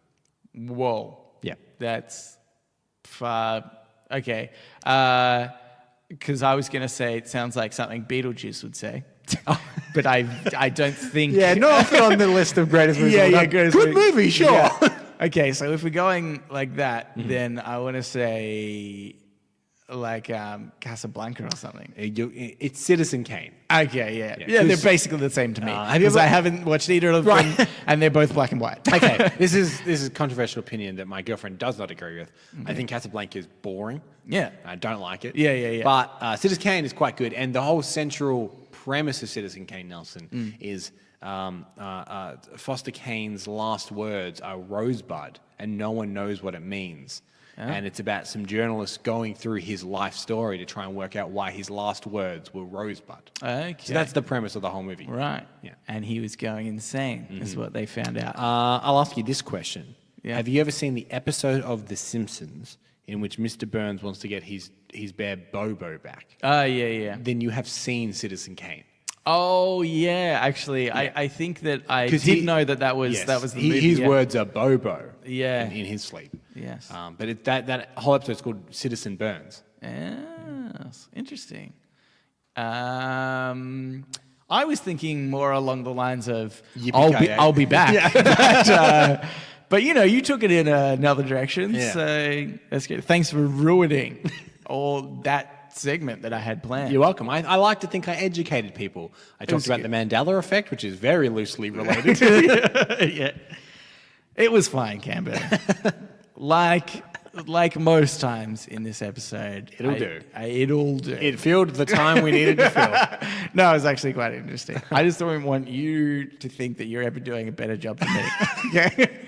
Whoa. Yeah. That's far. Okay. Because I was going to say it sounds like something Beetlejuice would say. But I don't think. Yeah, not often on the list of greatest movies. Good movie, sure. Yeah. Okay, so if we're going like that, then I want to say like Casablanca or something. It's Citizen Kane. Okay, yeah, they're basically the same to me. Because I haven't watched either of them, Right. and they're both black and white. Okay, this is a controversial opinion that my girlfriend does not agree with. I think Casablanca is boring. Yeah. I don't like it. Yeah. But Citizen Kane is quite good, and the whole central premise of Citizen Kane, Nelson, is Foster Kane's last words are Rosebud, and no one knows what it means. And it's about some journalists going through his life story to try and work out why his last words were Rosebud. Okay. So that's the premise of the whole movie. Right. Yeah. And he was going insane, is what they found out. I'll ask you this question. Yeah. Have you ever seen the episode of The Simpsons in which Mr. Burns wants to get his bear Bobo back? Yeah. Then you have seen Citizen Kane. Oh, yeah. Actually, I think that I did know that was the movie. His words are Bobo Yeah. in his sleep. Yes. But that whole episode is called Citizen Burns. Yes. Interesting. I was thinking more along the lines of I'll be back. But you took it in another direction. Yeah. So that's good. Thanks for ruining all that segment that I had planned. You're welcome. I like to think I educated people. I talked about the Mandela effect, which is very loosely related. Yeah. It was fine, Camber. Like most times in this episode. It'll do. It'll do. It filled the time we needed to fill. No, it was actually quite interesting. I just don't want you to think that you're ever doing a better job than me. Okay?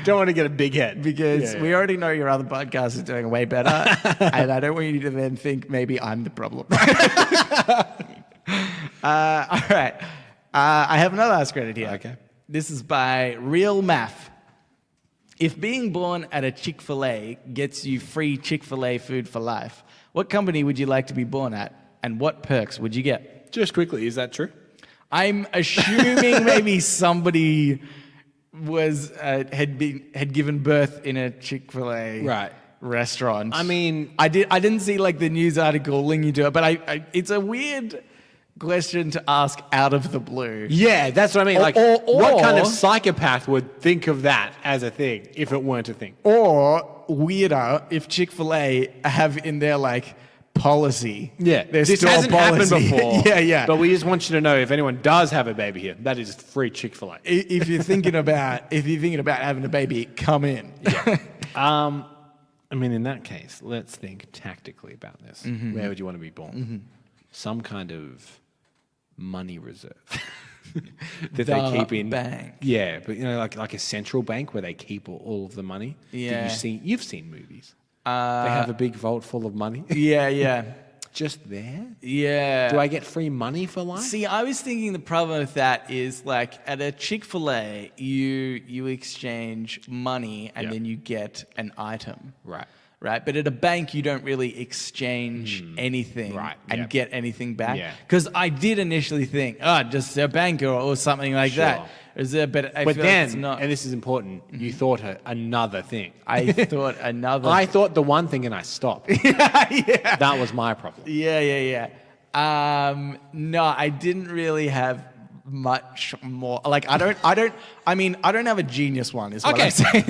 Don't want to get a big head. Because we already know your other podcast is doing way better. And I don't want you to then think maybe I'm the problem. All right. I have another Ask Reddit here. Okay. This is by Real Math. If being born at a Chick-fil-A gets you free Chick-fil-A food for life, what company would you like to be born at, and what perks would you get? Just quickly, is that true? I'm assuming maybe somebody was had given birth in a Chick-fil-A restaurant. I mean, I didn't see like the news article linking to it, but it's a weird question to ask out of the blue. Yeah, that's what I mean. What kind of psychopath would think of that as a thing if it weren't a thing? Or weirder, if Chick-fil-A have in their policy. Yeah, their this store hasn't policy. happened before. Yeah. But we just want you to know if anyone does have a baby here, that is free Chick-fil-A. If you're thinking about having a baby, come in. Yeah. I mean, in that case, let's think tactically about this. Mm-hmm. Where would you want to be born? Mm-hmm. Some kind of money reserve that they keep in bank. Yeah, but like a central bank where they keep all of the money. Yeah, you've seen movies. They have a big vault full of money. Yeah. Just there. Yeah. Do I get free money for life? See, I was thinking the problem with that is at a Chick-fil-A, you exchange money and then you get an item. Right, but at a bank you don't really exchange anything and get anything back. Yeah. Because I did initially think, just a bank or something like that. But I feel then, like it's not. And this is important, you thought another thing. I thought another. I thought the one thing and I stopped. Yeah. That was my problem. Yeah. No, I didn't really have much more. I don't have a genius one. Is what I'm saying.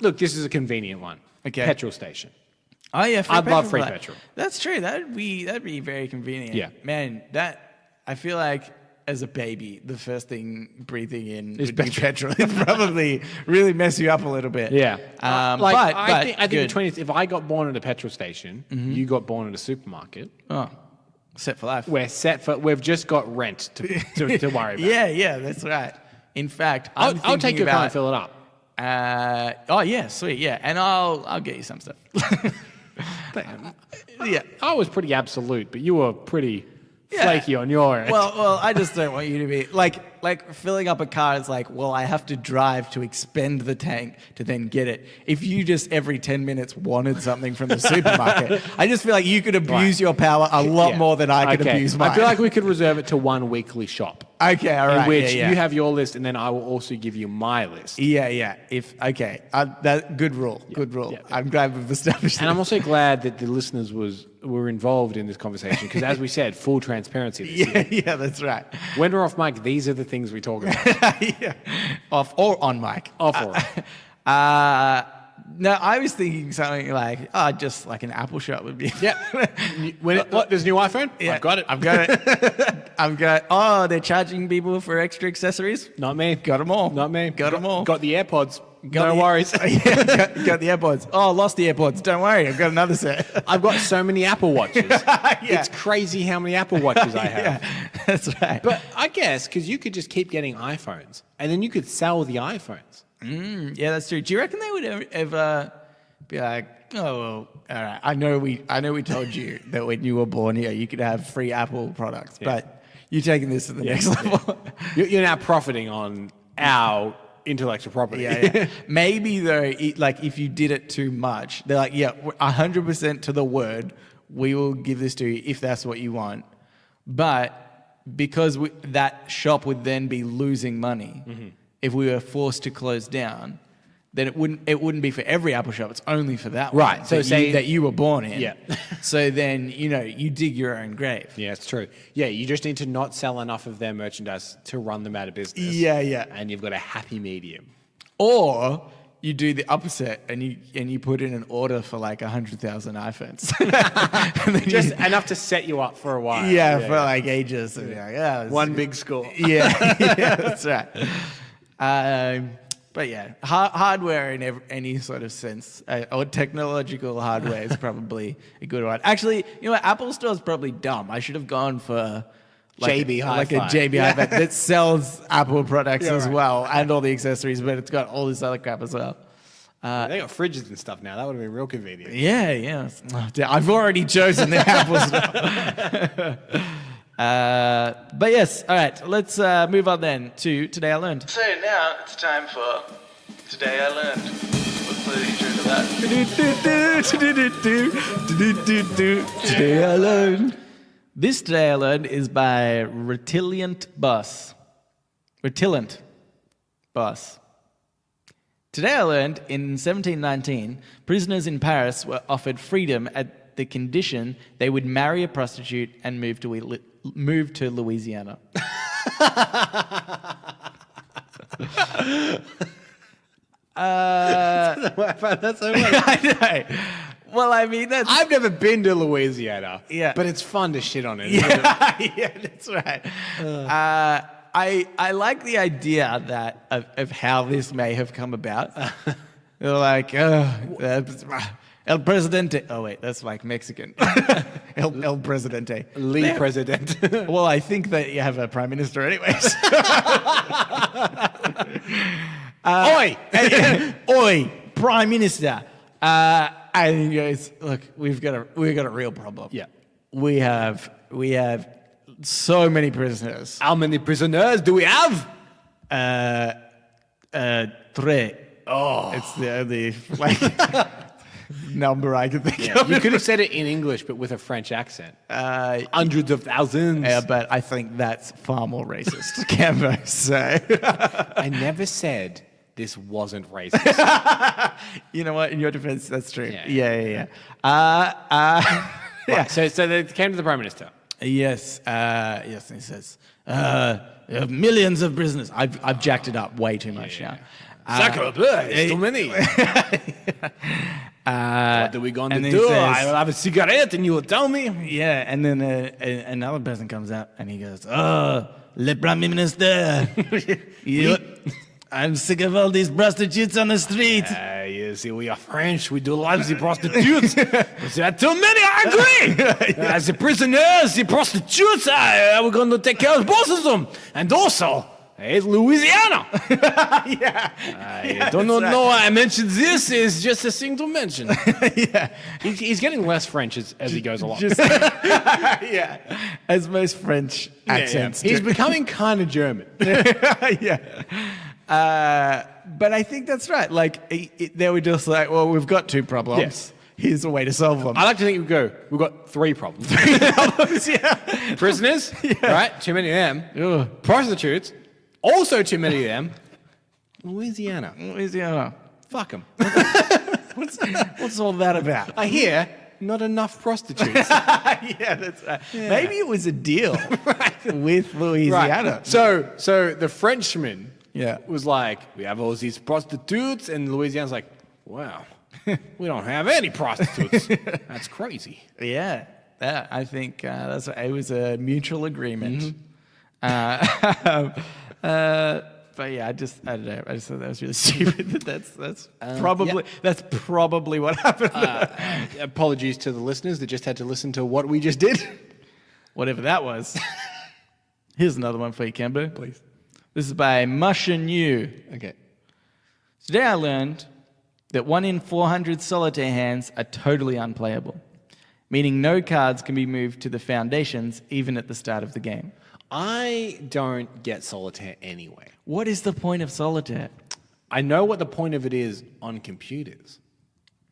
Look, this is a convenient one. Okay. Petrol station. Oh yeah, I'd love for free that. petrol. That's true. That'd be very convenient. Yeah. Man, I feel like as a baby, the first thing breathing in Is would be petrol. It'd probably really mess you up a little bit. Yeah. I think good. the 20th, if I got born at a petrol station, you got born at a supermarket, Oh, set for life. we've just got rent to worry about. Yeah, that's right. In fact, I'll take your car and fill it up. Oh yeah, sweet, yeah, and I'll get you some stuff. Yeah. I was pretty absolute, but you were pretty Yeah. flaky on your end. Well, I just don't want you to be like filling up a car is like, well, I have to drive to expend the tank to then get it. If you just every 10 minutes wanted something from the supermarket, I just feel like you could abuse your power a lot more than I could abuse mine. I feel like we could reserve it to one weekly shop. Okay, all right. In which yeah. you have your list, and then I will also give you my list. Yeah. Good rule. Good rule. yeah. I'm glad we've established And that. I'm also glad that the listeners were involved in this conversation because, as we said, full transparency this year. Yeah, that's right. When we're off mic, these are the things we talk about. Yeah. Off or on mic. Off or on. No, I was thinking something like, just like an Apple shop would be. Yeah. There's a new iPhone? Yeah, I've got it. I've got. They're charging people for extra accessories. Not me. Got them all. Not me. Got them all. Got the AirPods. Got No the- worries. Yeah, got the AirPods. Oh, lost the AirPods. Don't worry, I've got another set. I've got so many Apple Watches. It's crazy how many Apple Watches I have. Yeah, that's right. But I guess because you could just keep getting iPhones and then you could sell the iPhones. Yeah, that's true. Do you reckon they would ever be like, oh, well, all right, I know we told you that when you were born here, you could have free Apple products, but you're taking this to the next level. You're now profiting on our intellectual property. Yeah. Maybe though, if you did it too much, they're like, 100% to the word, we will give this to you if that's what you want. But because that shop would then be losing money if we were forced to close down, then it wouldn't be for every Apple shop. It's only for that one. Right. So that you were born in. Yeah. So then, you dig your own grave. Yeah, it's true. Yeah, you just need to not sell enough of their merchandise to run them out of business. Yeah. And you've got a happy medium. Or you do the opposite and you put in an order for like 100,000 iPhones. And then Just enough to set you up for a while. for like ages. And you're like, One big score. Yeah, that's right. But yeah, hardware in any sort of sense, or technological hardware is probably a good one. Actually, what? Apple Store is probably dumb. I should have gone for JB like a Hi-Fi. JB Hi-Fi that sells Apple products as right. well and all the accessories, but it's got all this other crap as well. They got fridges and stuff now. That would have been real convenient. Yeah. Oh, I've already chosen the Apple Store. But yes, all right, let's move on then to Today I Learned. So now it's time for Today I Learned. What's the intro to that? Today I Learned. This Today I Learned is by Retilient Bus. Today I learned in 1719, prisoners in Paris were offered freedom at the condition they would marry a prostitute and move to Louisiana. That's so funny. I know. Well, I mean, that's... I've never been to Louisiana. Yeah. But it's fun to shit on it. Yeah, that's right. I like the idea of how this may have come about. They're like, El Presidente. Oh, wait, that's like Mexican. El Presidente. Lee President. Well, I think that you have a prime minister anyways. Oi! Oi, prime minister. And he goes, look, we've got a real problem. Yeah. We have so many prisoners. How many prisoners do we have? Tres. Oh, it's the only number I can think of. You could have said it in English, but with a French accent. Hundreds of thousands. Yeah, but I think that's far more racist, Cambo. So I never said this wasn't racist. you know what? In your defense, that's true. Yeah. Yeah. So they came to the Prime Minister. Yes. Yes. And he says, millions of prisoners. I've jacked it up way too much now. Sacre bleu, it's too many. What are we going to and then do? he says- I'll have a cigarette and you will tell me. Yeah, and then another person comes out and he goes, "Oh, le Prime Minister, I'm sick of all these prostitutes on the street." You see, we are French. We do love the prostitutes. There are too many, I agree. As the prisoners, the prostitutes, we're going to take care of both of them. And also, it's Louisiana. I don't know why I mentioned this. It's just a thing to mention. Yeah, He's getting less French as he goes along. yeah, as most French accents. He's do. becoming kind of German. Yeah. But I think that's right. Like, they were just like, well, we've got two problems. Yes. Here's a way to solve them. I like to think we've got three problems. Yeah. Prisoners, right? Too many of them. Ugh. Prostitutes, also too many of them. Louisiana. Louisiana. Fuck them. What's all that about? I hear not enough prostitutes. Yeah, that's right. Maybe it was a deal with Louisiana. Right. So the Frenchman was like, we have all these prostitutes, and Louisiana's like, wow, we don't have any prostitutes. That's crazy. Yeah, I think it was a mutual agreement. But yeah, I don't know. I just thought that was really stupid. That's probably what happened. Apologies to the listeners that just had to listen to what we just did. Whatever that was. Here's another one for you, Cambo. Please. This is by Mush and You. Okay. Today I learned that 1 in 400 solitaire hands are totally unplayable, meaning no cards can be moved to the foundations even at the start of the game. I don't get solitaire anyway. What is the point of solitaire? I know what the point of it is on computers.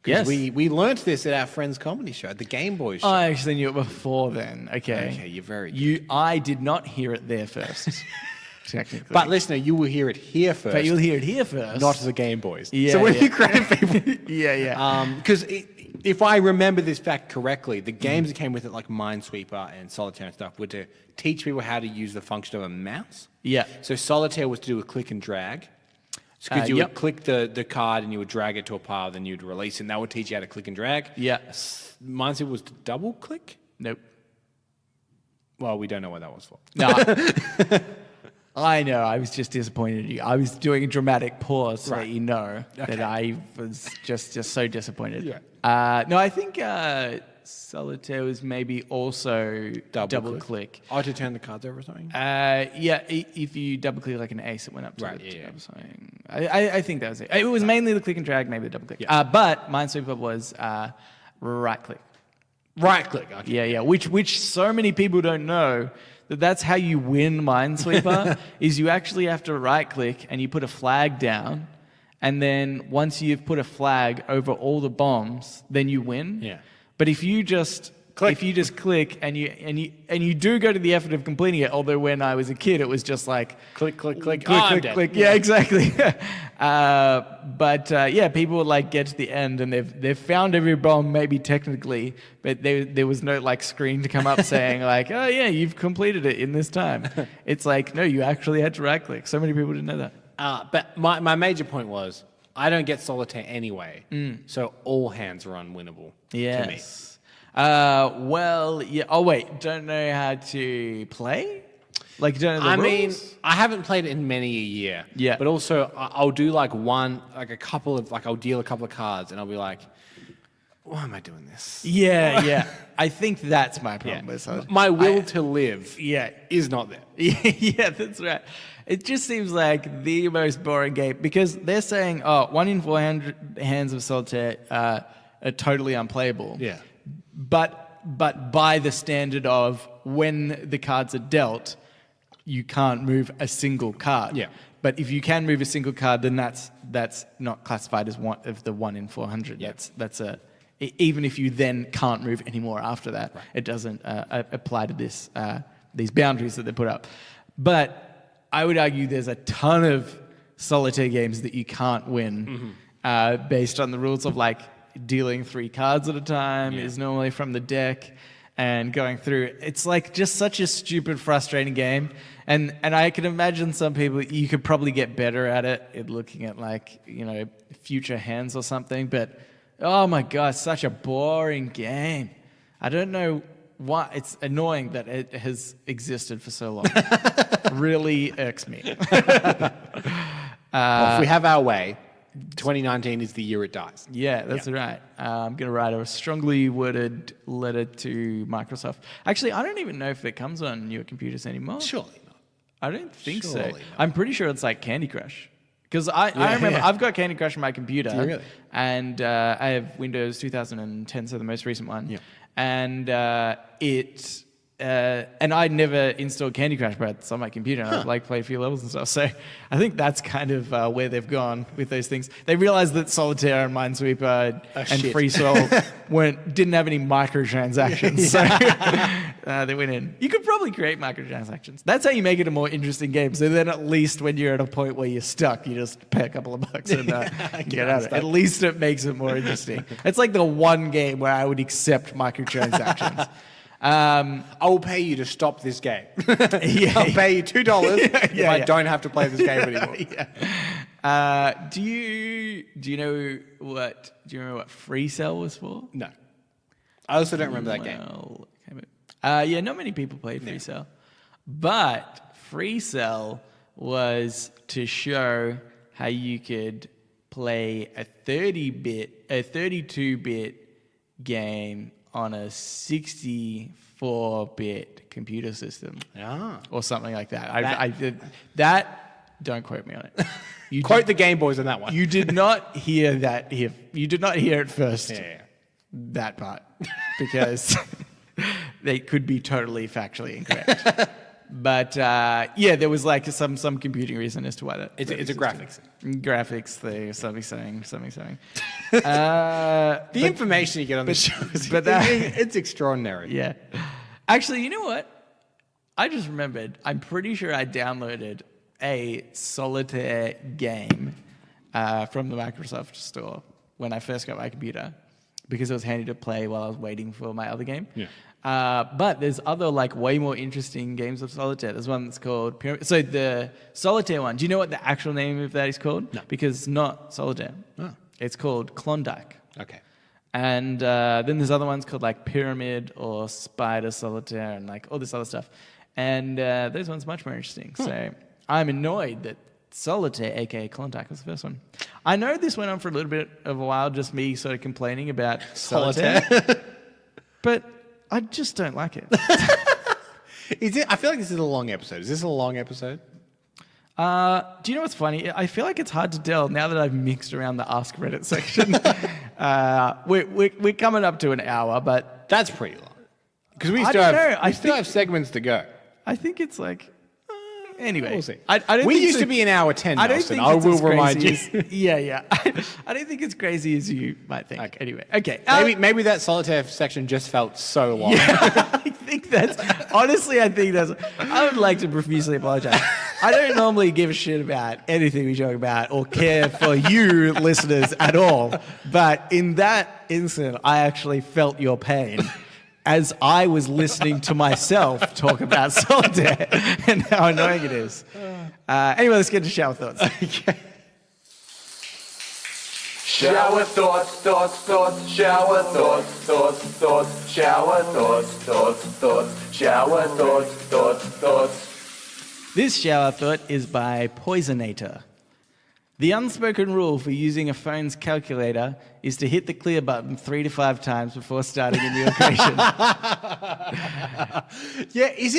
Yes. We learnt this at our friend's comedy show, at the Game Boy show. I actually knew it before then. Okay. Okay, you're very good. I did not hear it there first. Technically. But listener, you will hear it here first. But you'll hear it here first. Not the Game Boys. Yeah, so when yeah. you credit people... Yeah. Because if I remember this fact correctly, the games that came with it, like Minesweeper and Solitaire and stuff, were to teach people how to use the function of a mouse. Yeah. So Solitaire was to do with click and drag. Because you would click the card and you would drag it to a pile, then you'd release it, and that would teach you how to click and drag. Yeah. Minesweeper was to double click? Nope. Well, we don't know what that was for. No. I know. I was just disappointed in you. I was doing a dramatic pause so that you know that I was just so disappointed. Yeah. No, I think Solitaire was maybe also double click. Oh, to turn the cards over or something? Yeah, if you double click like an ace, it went up to Right, the yeah. something. I think that was it. It was mainly the click and drag, maybe the double click. But Minesweeper was right click. Right click. Okay. Yeah. Which so many people don't know. That's how you win Minesweeper, is you actually have to right-click and you put a flag down, and then once you've put a flag over all the bombs, then you win. Yeah. But if you just click and you do go to the effort of completing it, although when I was a kid it was just like Click. click. Yeah, exactly. But people would like get to the end and they've found every bomb maybe technically, but there was no like screen to come up saying like, oh yeah, you've completed it in this time. It's like, no, you actually had to right click. So many people didn't know that. But my major point was, I don't get solitaire anyway, so all hands are unwinnable to me. Yes. Well, yeah. Oh wait, don't know how to play? Like, you don't know the rules? Mean, I haven't played it in many a year. Yeah. But also, I'll do like I'll deal a couple of cards, and I'll be like, why am I doing this? Yeah. I think that's my problem with solitaire. My will to live Yeah. is not there. Yeah, that's right. It just seems like the most boring game because they're saying, 1 in 400 hands of solitaire are totally unplayable. Yeah. But by the standard of when the cards are dealt, you can't move a single card. Yeah. But if you can move a single card, then that's not classified as one of the 1 in 400. Yeah. That's even if you then can't move any more after that, it doesn't apply to these boundaries that they put up. But I would argue there's a ton of solitaire games that you can't win based on the rules of like dealing 3 cards at a time is normally from the deck and going through. It's like just such a stupid, frustrating game. And I can imagine some people, you could probably get better at it looking at like, future hands or something. But Oh my God, such a boring game. I don't know why. It's annoying that it has existed for so long. Really irks me. Well, if we have our way, 2019 is the year it dies. Yeah, that's right. I'm going to write a strongly worded letter to Microsoft. Actually, I don't even know if it comes on newer computers anymore. Surely not. I don't think so. Surely not. I'm pretty sure it's like Candy Crush. Because I remember I've got Candy Crush on my computer. Do you really? And I have Windows 2010, so the most recent one. Yeah. And and I never installed Candy Crush, but it's on my computer, and I play a few levels and stuff. So I think that's kind of where they've gone with those things. They realized that Solitaire and Minesweeper and Free Cell didn't have any microtransactions. So they went in. You could probably create microtransactions. That's how you make it a more interesting game. So then at least when you're at a point where you're stuck, you just pay a couple of bucks and get out of it. At least it makes it more interesting. It's like the one game where I would accept microtransactions. I will pay you to stop this game. I'll pay you $2 if I don't have to play this game anymore. Do you know what Free Cell was for? No. I also don't remember that game. Yeah, not many people played Free Cell. But Free Cell was to show how you could play a 32-bit game on a 64-bit computer system, or something like that. I did that. Don't quote me on it. You quote the Game Boys on that one. You did not hear that here. You did not hear it first. That part, because they could be totally factually incorrect. But there was like some computing reason as to why that. It's a graphics thing, something. The information you get on the show is it's extraordinary. Yeah. Actually, you know what? I just remembered. I'm pretty sure I downloaded a Solitaire game from the Microsoft store when I first got my computer, because it was handy to play while I was waiting for my other game. Yeah. But there's other way more interesting games of Solitaire. There's one that's called Pyramid. So the Solitaire one, do you know what the actual name of that is called? No. Because it's not Solitaire. Oh. It's called Klondike. Okay. And then there's other ones called Pyramid or Spider Solitaire and all this other stuff. And those ones much more interesting. So I'm annoyed that Solitaire, aka Klondike, was the first one. I know this went on for a little bit of a while, just me sort of complaining about Solitaire. But I just don't like it. Is it? I feel like this is a long episode. Is this a long episode? Do you know what's funny? I feel like it's hard to tell now that I've mixed around the Ask Reddit section. We're coming up to an hour, but that's pretty long. Because we still have segments to go. I think it's anyway. We'll see. We used to be an hour 10. I will remind you. Yeah. I don't think it's crazy as you might think. Okay. Anyway, okay. Maybe that Solitaire section just felt so long. Yeah, I think that's. I would like to profusely apologize. I don't normally give a shit about anything we talk about or care for you listeners at all. But in that instant, I actually felt your pain as I was listening to myself talk about Solitaire and how annoying it is. Anyway, let's get to shower thoughts. Okay. Shower thoughts, shower thoughts, shower thoughts, shower thoughts. This shower thought is by Poisonator. The unspoken rule for using a phone's calculator is to hit the clear button 3 to 5 times before starting a new equation. Yeah, is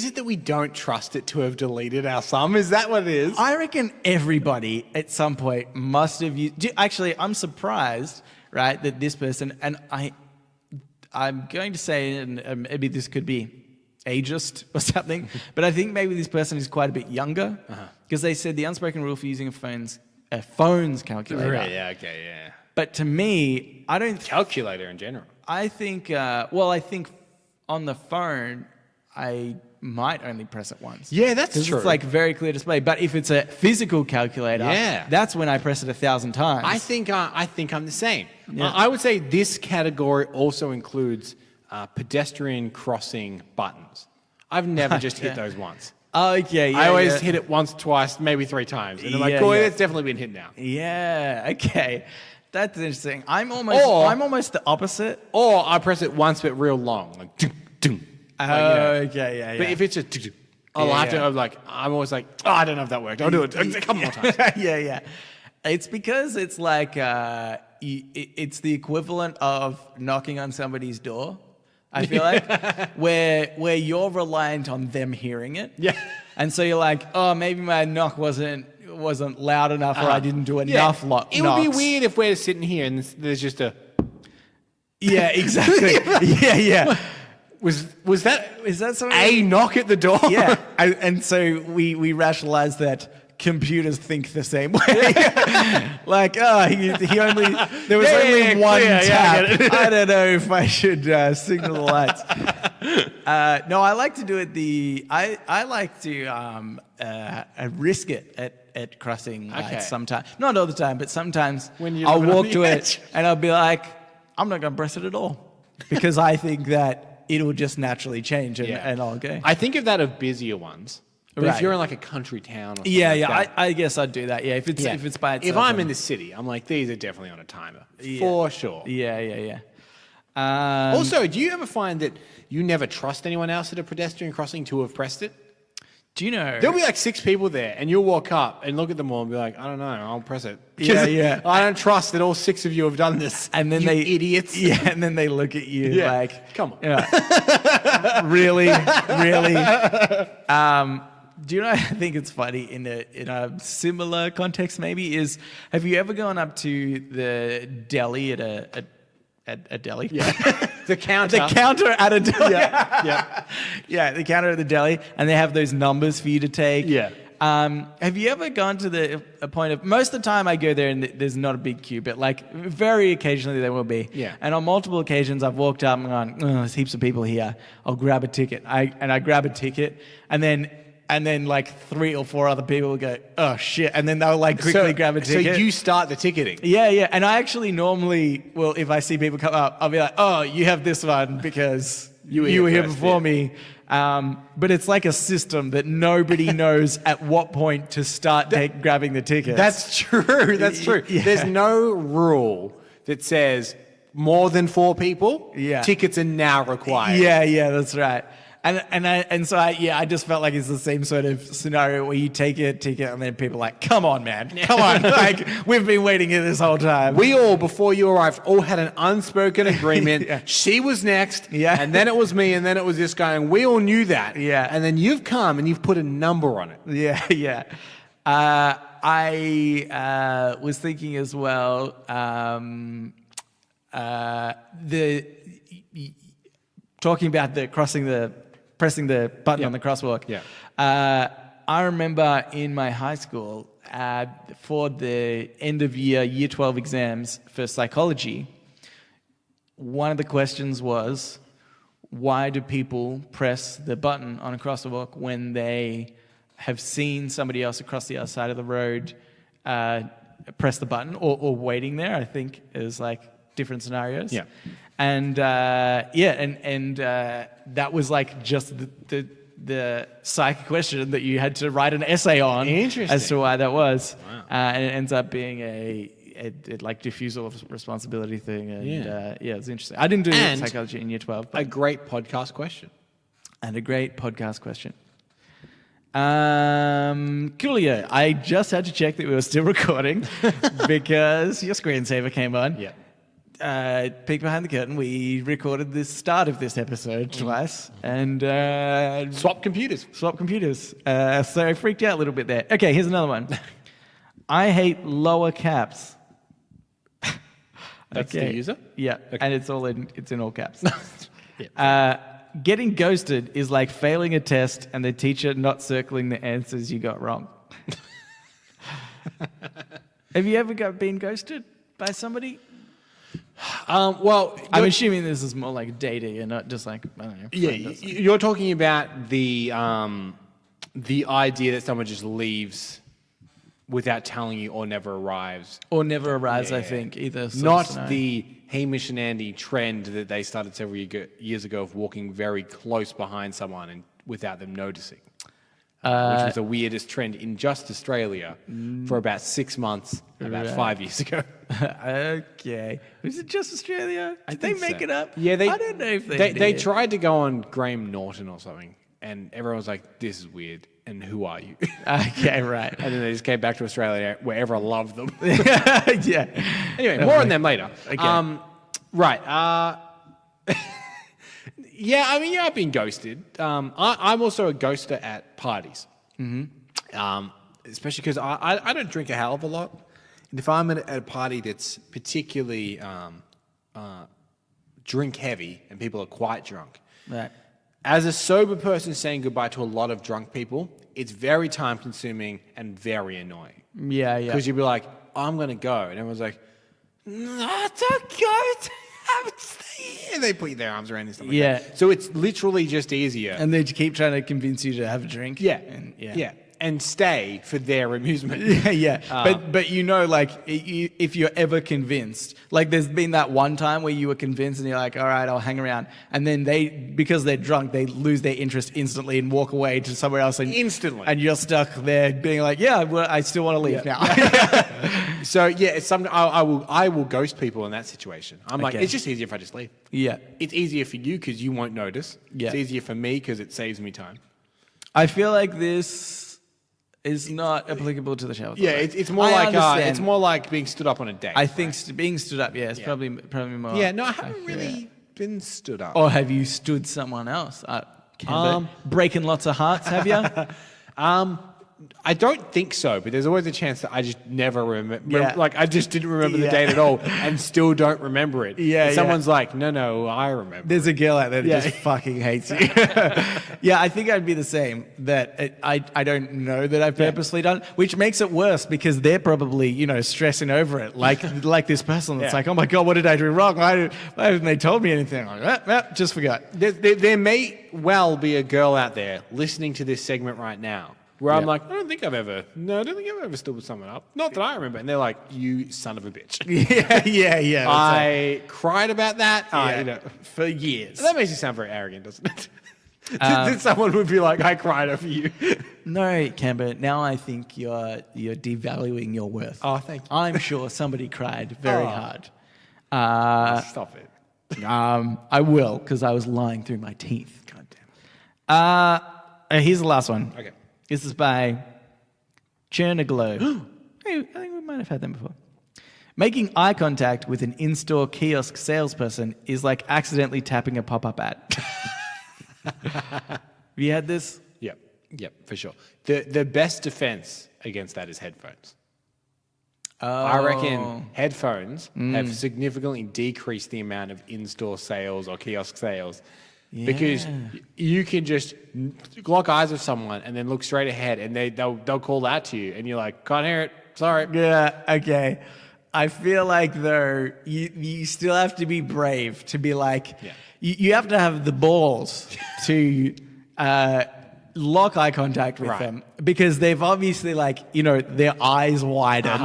it that we don't trust it to have deleted our sum? Is that what it is? I reckon everybody at some point must have used... Actually, I'm surprised, right, that this person... And I'm going to say, and maybe this could be ageist or something, but I think maybe this person is quite a bit younger, because they said the unspoken rule for using a phone's calculator. Right, yeah, okay, yeah. But to me, I don't... Calculator in general. I think, I think on the phone, I might only press it once. Yeah, that's true. It's very clear display. But if it's a physical calculator, that's when I press it 1,000 times. I think I'm the same. Yeah. I would say this category also includes pedestrian crossing buttons. I've never just hit those once. Okay, yeah. I always hit it once, twice, maybe 3 times. And I'm that's definitely been hit now. Yeah, okay. That's interesting. I'm almost the opposite. Or I press it once but real long, like ding, ding. Okay, yeah. But if it's a I'm always like, oh, I don't know if that worked. I'll do it a couple more times. yeah. It's because it's like it's the equivalent of knocking on somebody's door. I feel like where you're reliant on them hearing it. Yeah. And so you're like, oh, maybe my knock wasn't loud enough, or I didn't do enough knocks. It would be weird if we're sitting here and there's just a. Yeah, exactly. yeah. Was that something? a knock at the door? Yeah. And so we rationalize that computers think the same way. Like, he only there was only one tap. I don't know if I should signal the lights. No, I like to do it I like to risk it at crossing lights sometimes. Not all the time, but sometimes I'll walk to it and I'll be like, I'm not going to press it at all because I think that it'll just naturally change and I'll go. I think of that of busier ones. But if you're in like a country town or something that, I guess I'd do that. Yeah, if it's by itself. If I'm in the city, I'm like, these are definitely on a timer. For sure. Yeah. Also, do you ever find that you never trust anyone else at a pedestrian crossing to have pressed it? Do you know? There'll be like 6 people there, and you'll walk up and look at them all and be like, I don't know, I'll press it. Yeah. I don't trust that all 6 of you have done this. And then idiots. Yeah, and then they look at you like, come on. Yeah. Really? Do you know? I think it's funny in a similar context. Maybe is have you ever gone up to the deli at a deli? Yeah, the counter at a deli. Yeah, the counter at the deli, and they have those numbers for you to take. Yeah. Have you ever gone to a point of most of the time I go there and there's not a big queue, but like very occasionally there will be. Yeah. And on multiple occasions I've walked up and gone, oh, there's heaps of people here. I'll grab a ticket. I grab a ticket and then like 3 or 4 other people will go, oh shit, and then they'll like quickly grab a ticket. So you start the ticketing. Yeah. And I actually normally will, if I see people come up, I'll be like, oh, you have this one because you were here before me. But it's like a system that nobody knows at what point to start grabbing the tickets. That's true. Yeah. There's no rule that says more than 4 people, tickets are now required. Yeah, that's right. I just felt like it's the same sort of scenario where you take a ticket and then people are like, come on, man, come on. Like, we've been waiting here this whole time. We all, before you arrived, all had an unspoken agreement. She was next, and then it was me, and then it was this guy, and we all knew that. Yeah. And then you've come and you've put a number on it. Yeah. I was thinking as well, talking about pressing the button on the crosswalk. Yeah. I remember in my high school, for the end of year 12 exams for psychology, one of the questions was, why do people press the button on a crosswalk when they have seen somebody else across the other side of the road press the button or waiting there? I think is like different scenarios. Yeah. And that was like just the psych question that you had to write an essay on as to why that was. Wow. And it ends up being a like diffusal of responsibility thing. And it's interesting. I didn't do psychology in year 12. But a great podcast question. Coolio, I just had to check that we were still recording because your screensaver came on. Yeah. Peek behind the curtain. We recorded the start of this episode twice and Swap computers. So I freaked out a little bit there. Okay, here's another one. I hate lower caps. That's the user? Yeah, okay. And it's in all caps. Getting ghosted is like failing a test and the teacher not circling the answers you got wrong. Have you ever been ghosted by somebody? Well, I'm assuming this is more like dating and not just like, I don't know. Yeah, you're talking about the idea that someone just leaves without telling you or never arrives. Or never arrives, I think, either. Not the Hamish and Andy trend that they started several years ago of walking very close behind someone and without them noticing. which was the weirdest trend in just Australia for about 6 months, about 5 years ago. Okay. Was it just Australia? Did they make it up? Yeah, I don't know if they they did. tried to go on Graham Norton or something, and everyone was like, "This is weird." And who are you? Okay, right. And then they just came back to Australia, where everyone loved them. Yeah. Anyway, more on them later. Okay. Right. Yeah, I mean, I've been ghosted. I'm also a ghoster at parties. Especially because I don't drink a hell of a lot. And if I'm at a party that's particularly drink heavy and people are quite drunk, Right. as a sober person saying goodbye to a lot of drunk people, it's very time consuming and very annoying. Yeah, yeah. Because you'd be like, I'm going to go. And everyone's like, no, don't go. And they put their arms around you and stuff like Yeah. that. So it's literally just easier. And they keep trying to convince you to have a drink. Yeah. And, Yeah. And stay for their amusement. Yeah, yeah. But you know, like, if you're ever convinced, like there's been that one time where you were convinced and you're like, all right, I'll hang around. And then because they're drunk, they lose their interest instantly and walk away to somewhere else. And, Instantly. And you're stuck there being like, yeah, well, I still want to leave now. So yeah, it's something I will ghost people in that situation. I'm like, Okay. it's just easier if I just leave. Yeah. It's easier for you because you won't notice. Yeah. It's easier for me because it saves me time. I feel like this is not applicable to the shower. Yeah, it's more like being stood up on a date. I think being stood up, yeah, it's probably more. Yeah, no, I haven't really been stood up. Or have you stood someone else? Breaking lots of hearts, have you? I don't think so, but there's always a chance that I just never remember. Yeah. Like, I just didn't remember the Yeah. date at all and still don't remember it. Yeah, And yeah. someone's like, no, I remember. There's a girl out there that Yeah. just fucking hates you. Yeah, I think I'd be the same. That I don't know that I've purposely done, which makes it worse because they're probably stressing over it, like this person that's Yeah. like, oh my god, what did I do wrong? Why haven't they told me anything? I'm like, just forgot. There may well be a girl out there listening to this segment right now where I'm Yeah. like, I don't think I've ever stood with someone up. Not that I remember. And they're like, you son of a bitch. Yeah. I cried about that. For years. That makes you sound very arrogant, doesn't it? That someone would be like, I cried over you. No, Camber, now I think you're devaluing your worth. Oh, thank you. I'm sure somebody cried very Oh. hard. Stop it. I will, because I was lying through my teeth. God damn. Here's the last one. Okay. This is by Chernaglow. Hey, I think we might have had them before. Making eye contact with an in-store kiosk salesperson is like accidentally tapping a pop-up ad. Have you had this? Yep, for sure. The best defense against that is headphones. Oh. I reckon headphones have significantly decreased the amount of in-store sales or kiosk sales because you can just lock eyes with someone and then look straight ahead and they'll call that to you and you're like, can't hear it, sorry. Yeah, okay. I feel like, though, you still have to be brave to be like, you have to have the balls to lock eye contact with them because they've obviously their eyes widen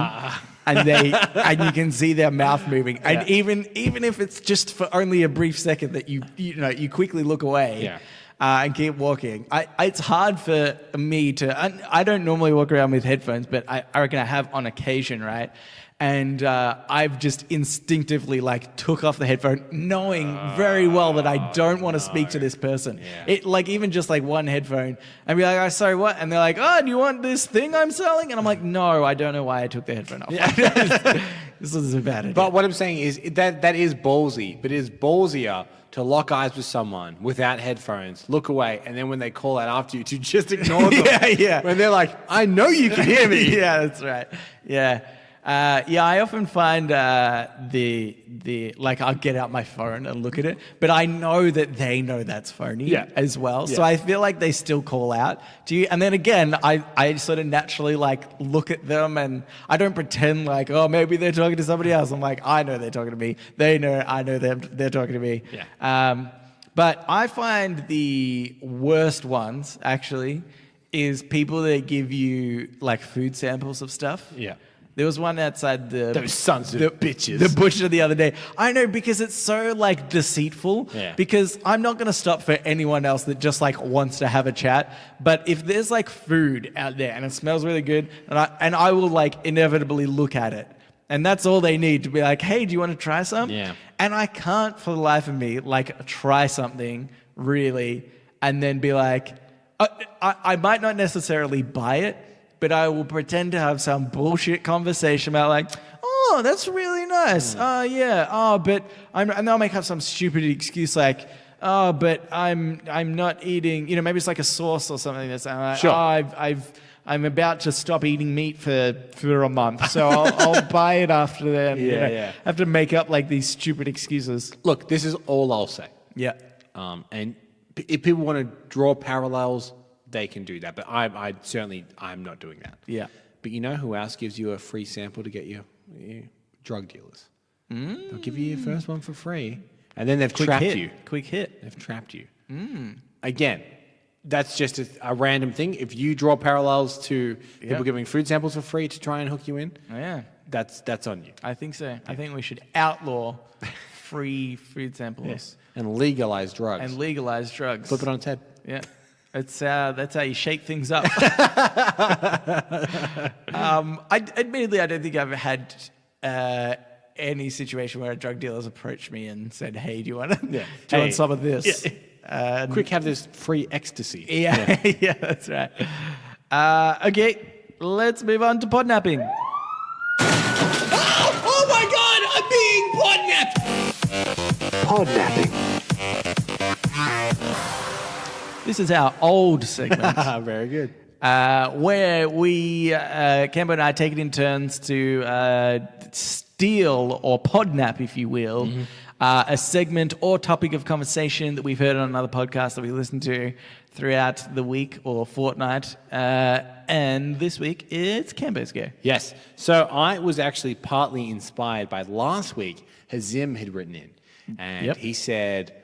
and you can see their mouth moving. And even if it's just for only a brief second that you quickly look away. And keep walking. It's hard for me to. I don't normally walk around with headphones, but I reckon I have on occasion, right? And I've just instinctively took off the headphone, knowing very well that I don't want to speak to this person. It even just one headphone, and be like, "Oh, sorry, what?" And they're like, "Oh, do you want this thing I'm selling?" And I'm like, "No, I don't know why I took the headphone off. This is a bad idea." But what I'm saying is that is ballsy, but it is ballsier to lock eyes with someone without headphones, look away, and then when they call out after you, to just ignore them. When they're like, I know you can hear me. Yeah, that's right. Yeah. I often find I'll get out my phone and look at it, but I know that they know that's phony as well. So I feel like they still call out to you. And then again, I sort of naturally look at them and I don't pretend oh, maybe they're talking to somebody else. I'm like, I know they're talking to me. They know, I know they're talking to me. But I find the worst ones actually is people that give you food samples of stuff. There was one outside Those sons of bitches. The butcher the other day. I know, because it's so like deceitful. Yeah. Because I'm not going to stop for anyone else that just like wants to have a chat. But if there's like food out there and it smells really good, and I will like inevitably look at it. And that's all they need to be like, hey, do you want to try some? Yeah. And I can't for the life of me like try something really and then be like, I might not necessarily buy it, but I will pretend to have some bullshit conversation about like, oh, that's really nice. Oh, yeah. Oh, but and I'll make up some stupid excuse like, oh, but I'm not eating, maybe it's like a sauce or something that's like, Sure. oh, I'm about to stop eating meat for a month, so I'll buy it after then. Yeah. I have to make up like these stupid excuses. Look, this is all I'll say. Yeah. And if people want to draw parallels, they can do that. But I'm not doing that. Yeah. But you know who else gives you a free sample to get your drug dealers? They'll give you your first one for free, and then they've trapped you. Quick hit. They've trapped you. Again, that's just a random thing. If you draw parallels to people giving food samples for free to try and hook you in, Yeah. that's on you. I think so. I think we should outlaw free food samples And legalize drugs. and legalize drugs. Flip it on its head. Yeah. That's how you shake things up. Admittedly, I don't think I've had any situation where a drug dealer's approached me and said, "Hey, do you want some of this?" Quick, have this free ecstasy. Yeah, yeah, that's right. Okay, let's move on to podnapping. Oh my God! I'm being podnapped. Podnapping. This is our old segment. Very good. Where we, Cambo and I, take it in turns to steal or podnap, if you will, a segment or topic of conversation that we've heard on another podcast that we listen to throughout the week or fortnight. And this week, it's Cambo's go. Yes. So I was actually partly inspired by last week. Hazim had written in, and he said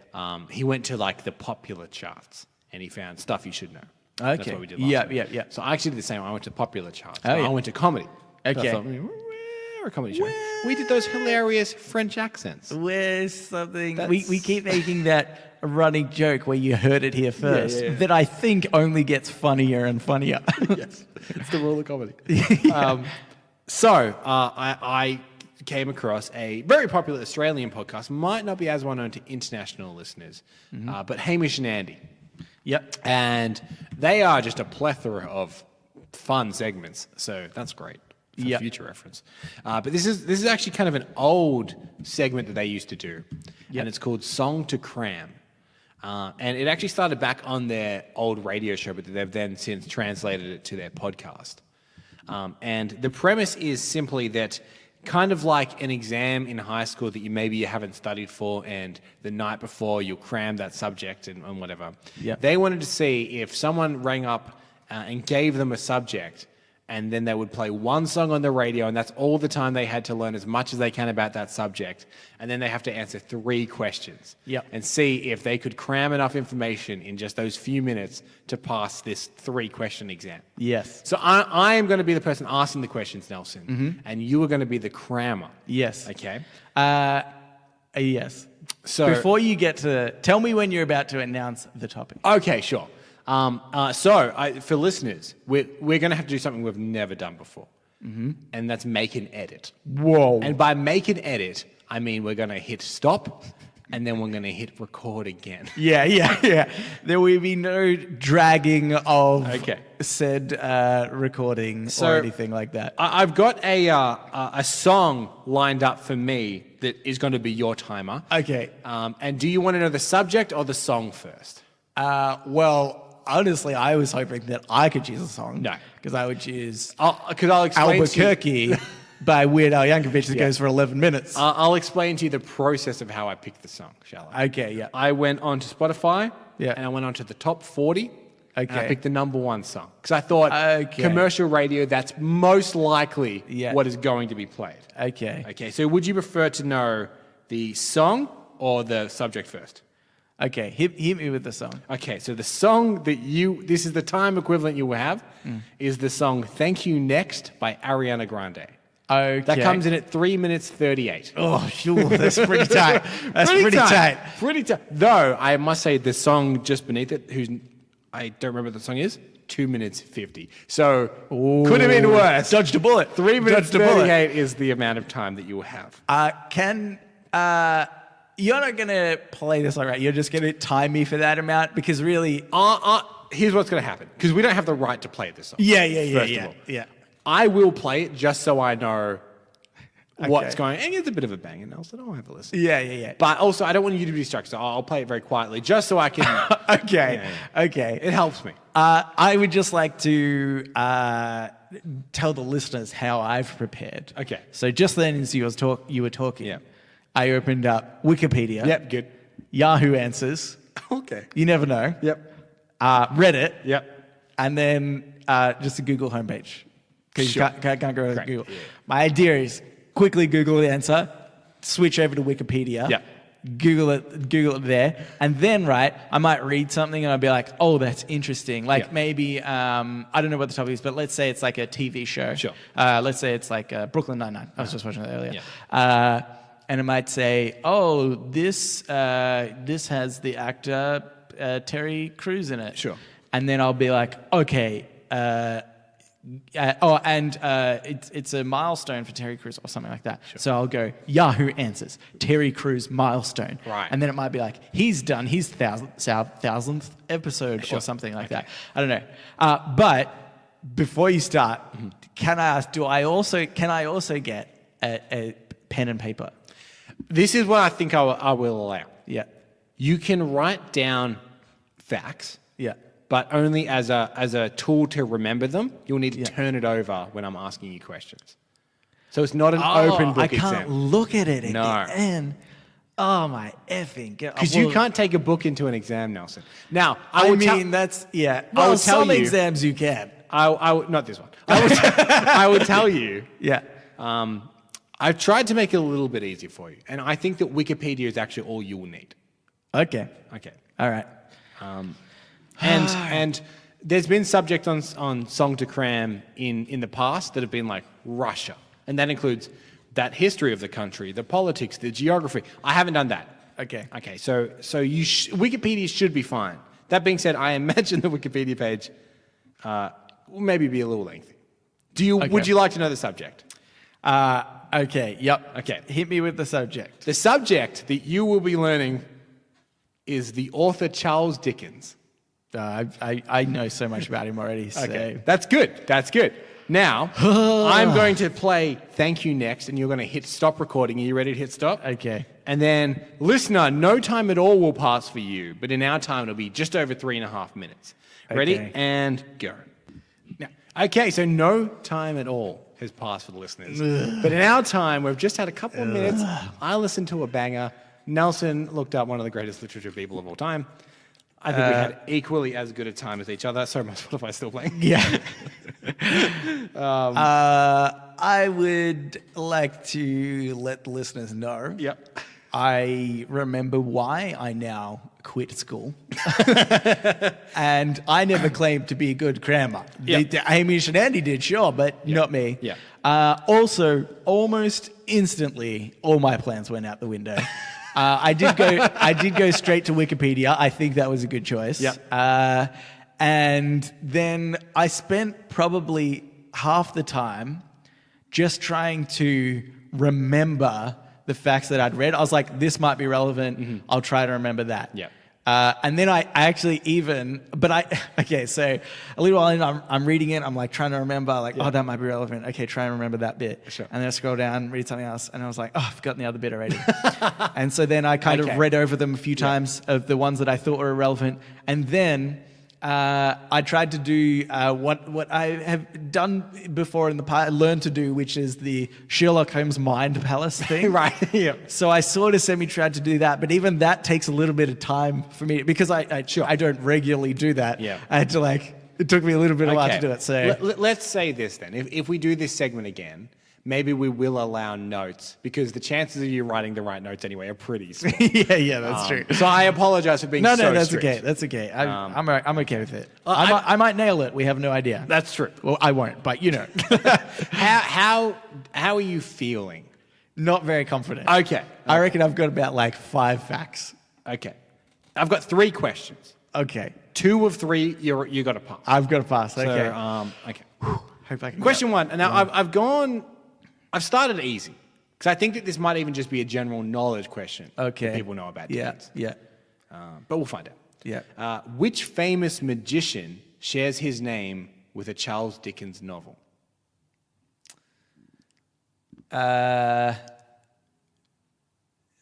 he went to like the popular charts and he found stuff you should know. Okay. That's what we did last week. Yeah. So I actually did the same. I went to popular charts. Oh, yeah. I went to comedy. Okay. So I thought, we're a comedy show. We did those hilarious French accents. Where's something? We keep making that a running joke where you heard it here first that I think only gets funnier and funnier. Yes. It's the rule of comedy. So I came across a very popular Australian podcast, might not be as well known to international listeners, but Hamish and Andy. Yep. And they are just a plethora of fun segments, so that's great for future reference. But this is actually kind of an old segment that they used to do, and it's called Song to Cram. And it actually started back on their old radio show, but they've then since translated it to their podcast. And the premise is simply that kind of like an exam in high school that you haven't studied for, and the night before you'll cram that subject and whatever. Yep. They wanted to see if someone rang up and gave them a subject, and then they would play one song on the radio, and that's all the time they had to learn as much as they can about that subject. And then they have to answer 3 questions and see if they could cram enough information in just those few minutes to pass this 3-question exam. Yes. So I am going to be the person asking the questions, Nelson, and you are going to be the crammer. Yes. Okay? Yes. So before you get to... Tell me when you're about to announce the topic. Okay, sure. For listeners, we're going to have to do something we've never done before, and that's make an edit. Whoa. And by make an edit, I mean we're going to hit stop, and then we're going to hit record again. Yeah. There will be no dragging of said recording or anything like that. I've got a song lined up for me that is going to be your timer. Okay. And do you want to know the subject or the song first? Well, honestly, I was hoping that I could choose a song. No. Because I would choose Because I'll explain Albuquerque by Weird Al Yankovic that goes for 11 minutes. I'll explain to you the process of how I picked the song, shall I? Okay, yeah. I went onto Spotify, Yeah. and I went onto the top 40, and I Okay. picked the number 1 song. Because I thought, commercial radio, that's most likely what is going to be played. Okay. So would you prefer to know the song or the subject first? Okay, hit me with the song. Okay, so the song that this is the time equivalent you will have, is the song Thank You Next by Ariana Grande. Okay. That comes in at 3 minutes 38. Oh, sure. That's pretty tight. That's pretty tight. Pretty tight. Though, I must say, the song just beneath it, I don't remember what the song is, 2 minutes 50. So, could have been worse. Dodged a bullet. 3 minutes Dodged a bullet. 38 is the amount of time that you will have. You're not going to play this like that. You're just going to time me for that amount because really... Here's what's going to happen. Because we don't have the right to play this song. First of all. Yeah. I will play it just so I know what's going on. And it's a bit of a banger, Nelson. I'll have a listen. Yeah. But also, I don't want you to be distracted, so I'll play it very quietly just so I can... Okay. It helps me. I would just like to tell the listeners how I've prepared. Okay. So just then as you were talking, Yeah. I opened up Wikipedia. Yep, good. Yahoo Answers. Okay. You never know. Yep. Reddit. Yep. And then just a Google homepage. Because Sure. you can't go to Great. Google. Yeah. My idea is quickly Google the answer, switch over to Wikipedia, Yep. Google it there, and then I might read something and I'll be like, oh, that's interesting. Like Yep. maybe I don't know what the topic is, but let's say it's like a TV show. Sure. Let's say it's like Brooklyn Nine-Nine. I was just watching that earlier. Yeah. And it might say, oh, this has the actor Terry Crews in it. Sure. And then I'll be like, okay. It's a milestone for Terry Crews or something like that. Sure. So I'll go Yahoo Answers, Terry Crews milestone. Right. And then it might be like, he's done his thousandth episode or something like that. I don't know. But before you start, can I ask, can I also get a pen and paper? This is what I think I will allow. Yeah. You can write down facts, Yeah. but only as a tool to remember them. You'll need to Yeah. turn it over when I'm asking you questions. So it's not an open book I can't exam. look at it No. again. Oh my effing god! Because you can't take a book into an exam, Nelson. Now, I will mean, that's yeah. I Well, will tell some you- exams you can. not this one. I would tell you. Yeah. I've tried to make it a little bit easier for you, and I think that Wikipedia is actually all you will need. Okay. Okay. All right. And there's been subjects on Song to Cram in the past that have been like Russia, and that includes that history of the country, the politics, the geography. I haven't done that. Okay. Okay. So Wikipedia should be fine. That being said, I imagine the Wikipedia page will maybe be a little lengthy. Would you like to know the subject? Okay. Yep. Okay. Hit me with the subject. The subject that you will be learning is the author Charles Dickens. I know so much about him already. So. Okay. That's good. That's good. Now, I'm going to play Thank You next, and you're going to hit stop recording. Are you ready to hit stop? Okay. And then, listener, no time at all will pass for you, but in our time, it'll be just over 3.5 minutes. Ready? Okay. And go. Now, okay, so no time at all has passed for the listeners. But in our time, we've just had a couple of minutes. I listened to a banger. Nelson looked up one of the greatest literature people of all time. I think we had equally as good a time as each other. Sorry, my Spotify's still playing. Yeah. I would like to let the listeners know. Yep. I remember why I now quit school. And I never claimed to be a good crammer. Yep. Hamish and Andy did, sure, but not me. Yeah. Also, almost instantly, all my plans went out the window. I did go straight to Wikipedia. I think that was a good choice. Yep. And then I spent probably half the time just trying to remember the facts that I'd read. I was like, this might be relevant. Mm-hmm. I'll try to remember that. Yeah. And then I actually so a little while in, I'm reading it, I'm like trying to remember, oh, that might be relevant. Okay, try and remember that bit. Sure. And then I scroll down, read something else, and I was like, oh, I've forgotten the other bit already. And so then I kind of read over them a few times of the ones that I thought were relevant. And then I tried to do what I have done before in the past, learned to do, which is the Sherlock Holmes mind palace thing. Right. Yeah. So I sort of semi-tried to do that, but even that takes a little bit of time for me because I don't regularly do that. Yeah. I had to it took me a little bit of while to do it. So Let's say this then. If we do this segment again, maybe we will allow notes because the chances of you writing the right notes anyway are pretty small. yeah, that's true. So I apologize for being No, so that's strict. okay. That's okay. I'm okay with it. I might nail it. We have no idea. That's true. Well, I won't, but you know. How are you feeling? Not very confident. Okay. I reckon I've got about like 5 facts. Okay. I've got 3 questions. Okay. 2 of 3 you got to pass. I've got to pass. So, Okay. okay. Hope I can Question 1. And now I've started easy because I think that this might even just be a general knowledge question. Okay. That people know about Dickens. Yeah. But we'll find out. Yeah. Which famous magician shares his name with a Charles Dickens novel?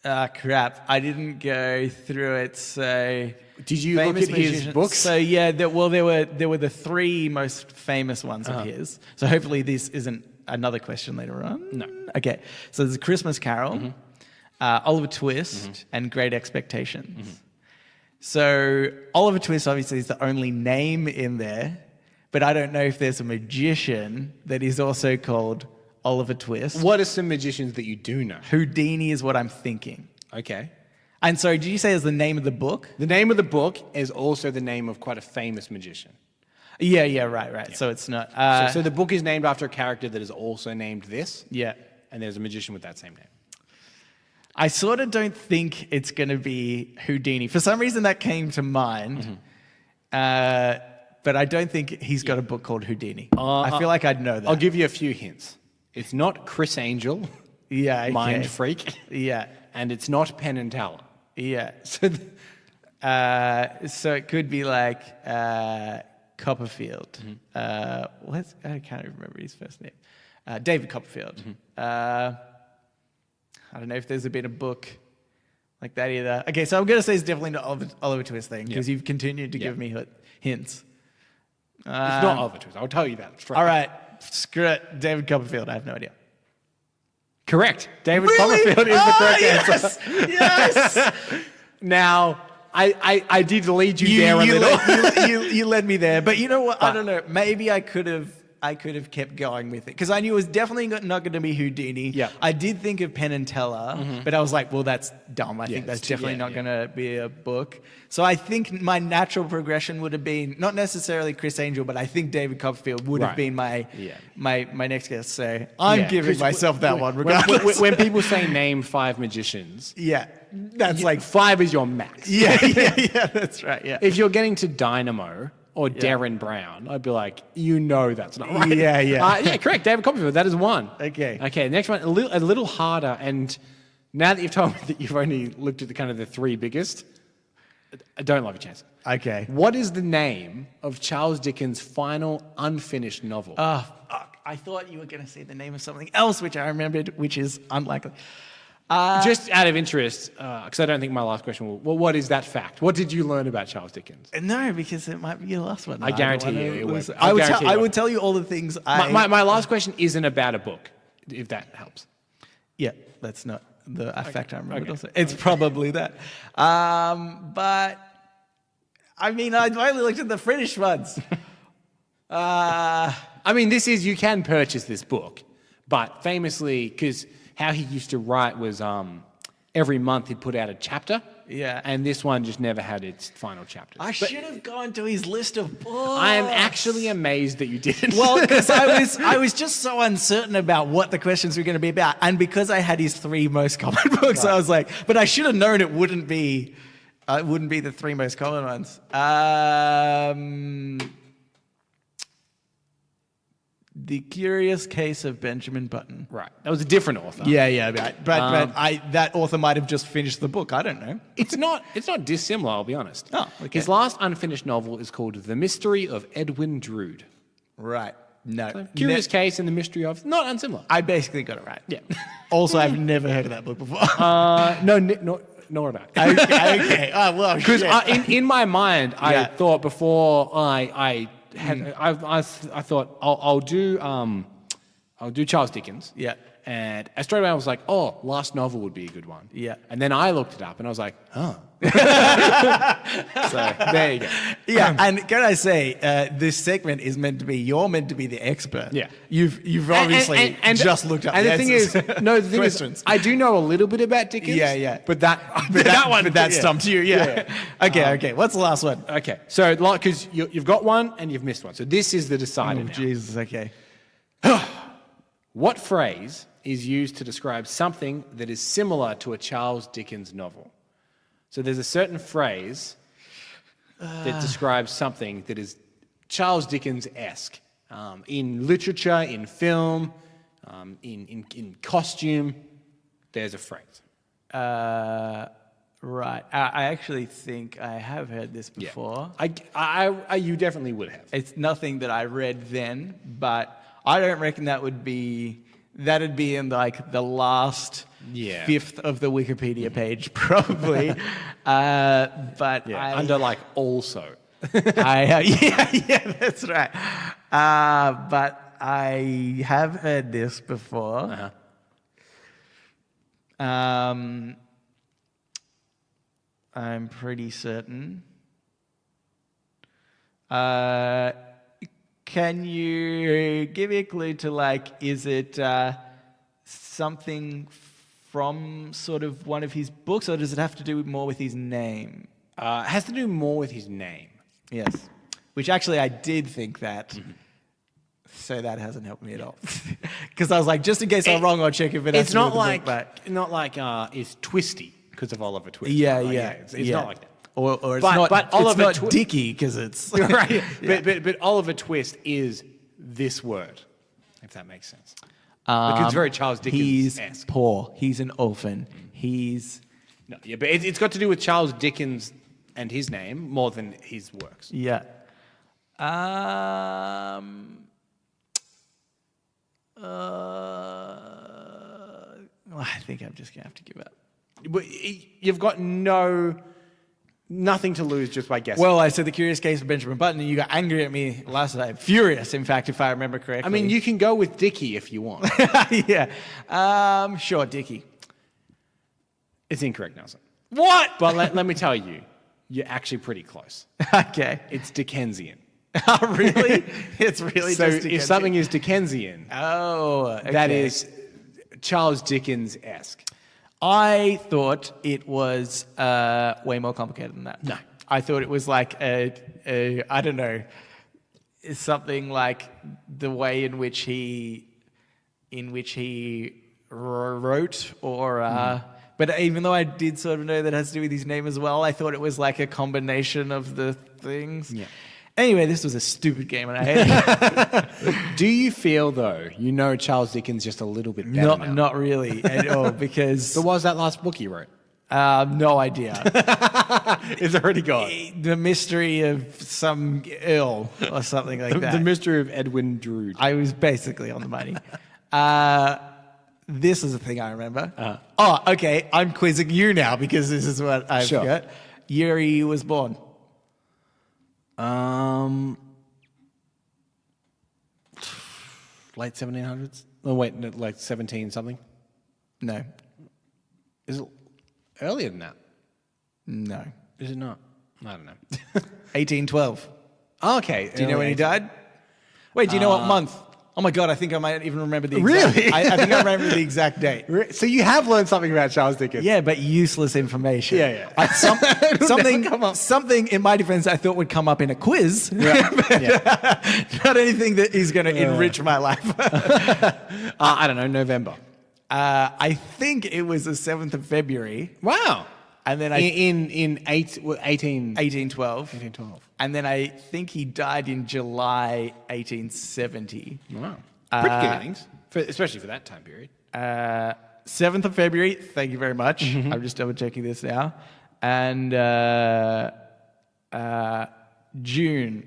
Crap. I didn't go through it, so... Did you look at his books? So yeah, there were the 3 most famous ones of his. So hopefully this isn't another question later on. No. Okay. So there's A Christmas Carol, Oliver Twist, and Great Expectations. So Oliver Twist obviously is the only name in there, but I don't know if there's a magician that is also called Oliver Twist. What are some magicians that you do know? Houdini is what I'm thinking. Okay. And sorry, did you say is the name of the book? The name of the book is also the name of quite a famous magician. Yeah, right. So it's not... So the book is named after a character that is also named this, yeah. and there's a magician with that same name. I sort of don't think it's going to be Houdini. For some reason that came to mind, but I don't think he's got a book called Houdini. I feel like I'd know that. I'll give you a few hints. It's not Chris Angel, yeah, okay. Mind Freak, Yeah, and it's not Penn and Teller. yeah. So So it could be like Copperfield. I can't even remember his first name. David Copperfield. I don't know if there's been a book like that either. Okay, so I'm going to say it's definitely not Oliver Twist thing because you've continued to give me hints. it's not Oliver Twist. I'll tell you that. Straight All right, screw it. David Copperfield. I have no idea. Correct. David Really? Copperfield is the correct answer. Yes. Now, I did lead you there a little. You led me there, but you know what? I don't know. Maybe I could have kept going with it because I knew it was definitely not going to be Houdini. Yeah. I did think of Penn and Teller, but I was like, well, that's dumb. I think that's definitely not going to be a book. So I think my natural progression would have been not necessarily Chris Angel, but I think David Copperfield would have been my next guess. So I'm giving myself that one regardless. When people say name 5 magicians, that's like 5 is your max. yeah, that's right. Yeah. If you're getting to Dynamo or Darren Brown, I'd be like, that's not right. Yeah. Correct. David Copperfield, that is 1. Okay. Next one, a little harder. And now that you've told me that you've only looked at the 3 biggest, I don't love your chances. Okay. What is the name of Charles Dickens' final unfinished novel? Fuck. I thought you were going to say the name of something else, which I remembered, which is unlikely. Just out of interest, because I don't think my last question will. Well, what is that fact? What did you learn about Charles Dickens? No, because it might be your last one. I guarantee you it won't. I would tell you all the things My last question isn't about a book, if that helps. Yeah, that's not the fact I remember. Also. It's probably that. But, I mean, I only looked at the British ones. I mean, you can purchase this book, but famously, because how he used to write was every month he'd put out a chapter. Yeah. And this one just never had its final chapter. I should have gone to his list of books. I am actually amazed that you didn't. Well, because I was just so uncertain about what the questions were going to be about. And because I had his 3 most common books, I was like, but I should have known it wouldn't be the 3 most common ones. The Curious Case of Benjamin Button. Right. That was a different author. Yeah, right. But that author might have just finished the book. I don't know. It's not dissimilar, I'll be honest. Oh, okay. His last unfinished novel is called The Mystery of Edwin Drood. Right. No. Curious Case and The Mystery of... Not unsimilar. I basically got it right. Yeah. Also, I've never heard of that book before. Nor have I. Okay. Oh, well, Because shit. in my mind, I thought before I thought I'll do Charles Dickens. Yeah. And straight away I was like, oh, last novel would be a good one. Yeah. And then I looked it up and I was like, huh. So there you go. Yeah, and can I say, this segment is meant to be, you're meant to be the expert. Yeah. You've obviously just looked up and the the thing answers. is, no, the thing Questions. is, I do know a little bit about Dickens. Yeah. But that stumped you, yeah. Okay. What's the last one? Okay, so because you've got one and you've missed one, so this is the decider now. Jesus, okay. What phrase is used to describe something that is similar to a Charles Dickens novel? So there's a certain phrase that describes something that is Charles Dickens-esque in literature, in film, in costume. There's a phrase. Right. I actually think I have heard this before. You definitely would have. It's nothing that I read then, but I don't reckon that'd be in like the last fifth of the Wikipedia page, probably. But under like also. yeah, that's right. But I have heard this before. I'm pretty certain. Can you give me a clue to like, is it something from sort of one of his books, or does it have to do more with his name? It has to do more with his name. Yes. Which actually I did think that. So that hasn't helped me at all. Because I was like, just in case I'm wrong, I'll check if it has It's to do not with the like book, but it's Twisty because of Oliver Twist. Yeah. It's not like that. Or it's But not Oliver it's not Dicky because it's right. But Oliver Twist is this word, if that makes sense. Because it's very Charles Dickens-esque. He's poor. He's an orphan. He's But it's got to do with Charles Dickens and his name more than his works. yeah. I think I'm just gonna have to give up. But you've got nothing to lose just by guessing. Well, I said The Curious Case of Benjamin Button, and you got angry at me last time. Furious, in fact, if I remember correctly. I mean, you can go with Dickie if you want. yeah. Sure, Dicky. It's incorrect, Nelson. What? But let me tell you, you're actually pretty close. Okay. It's Dickensian. Oh, really? It's really So just if Dickensian. something is Dickensian, okay. that is Charles Dickens-esque. I thought it was way more complicated than that. No. I thought it was like I don't know, something like the way in which he wrote or but even though I did sort of know that has to do with his name as well, I thought it was like a combination of the things. Yeah. Anyway, this was a stupid game and I hated it. Do you feel, though, you know Charles Dickens just a little bit better now? Not really at all because So what was that last book you wrote? no idea. It's already gone. The mystery of some earl or something like that. The mystery of Edwin Drood. I was basically on the money. This is a thing I remember. Oh, okay. I'm quizzing you now because this is what I've Sure. got. Year he was born. Late 1700s? Oh, wait, no, like 17 something? No. Is it earlier than that? No. Is it not? I don't know. 1812. Okay. Do you know when he died? Wait, do you know what month? Oh my God, I think I might even remember the exact Really? I think I remember the exact date. So you have learned something about Charles Dickens? Yeah, but useless information. Yeah. Something in my defense I thought would come up in a quiz. Yeah. Not anything that is going to enrich my life. I don't know, November. I think it was the 7th of February. Wow. And then in 1812. 1812. And then I think he died in July 1870. Wow. Pretty good innings, especially for that time period. 7th of February, thank you very much. I'm just double checking this now. And June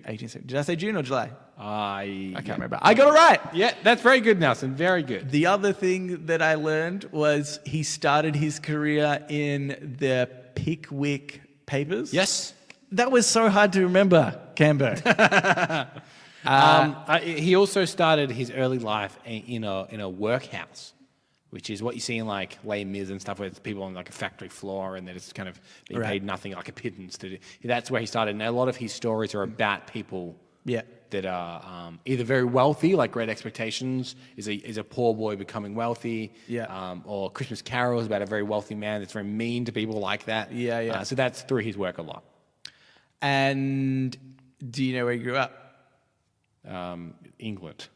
1870. Did I say June or July? I can't remember. I got it right. Yeah, that's very good, Nelson. Very good. The other thing that I learned was he started his career in the Pickwick Papers. Yes. That was so hard to remember, Cambo. He also started his early life in a workhouse. which is what you see in like Les Mis and stuff, where it's people on like a factory floor and they're just kind of being paid nothing, like a pittance to do. That's where he started. And a lot of his stories are about people that are either very wealthy, like Great Expectations is a poor boy becoming wealthy, or Christmas Carol is about a very wealthy man that's very mean to people like that. So that's through his work a lot. And do you know where he grew up? England.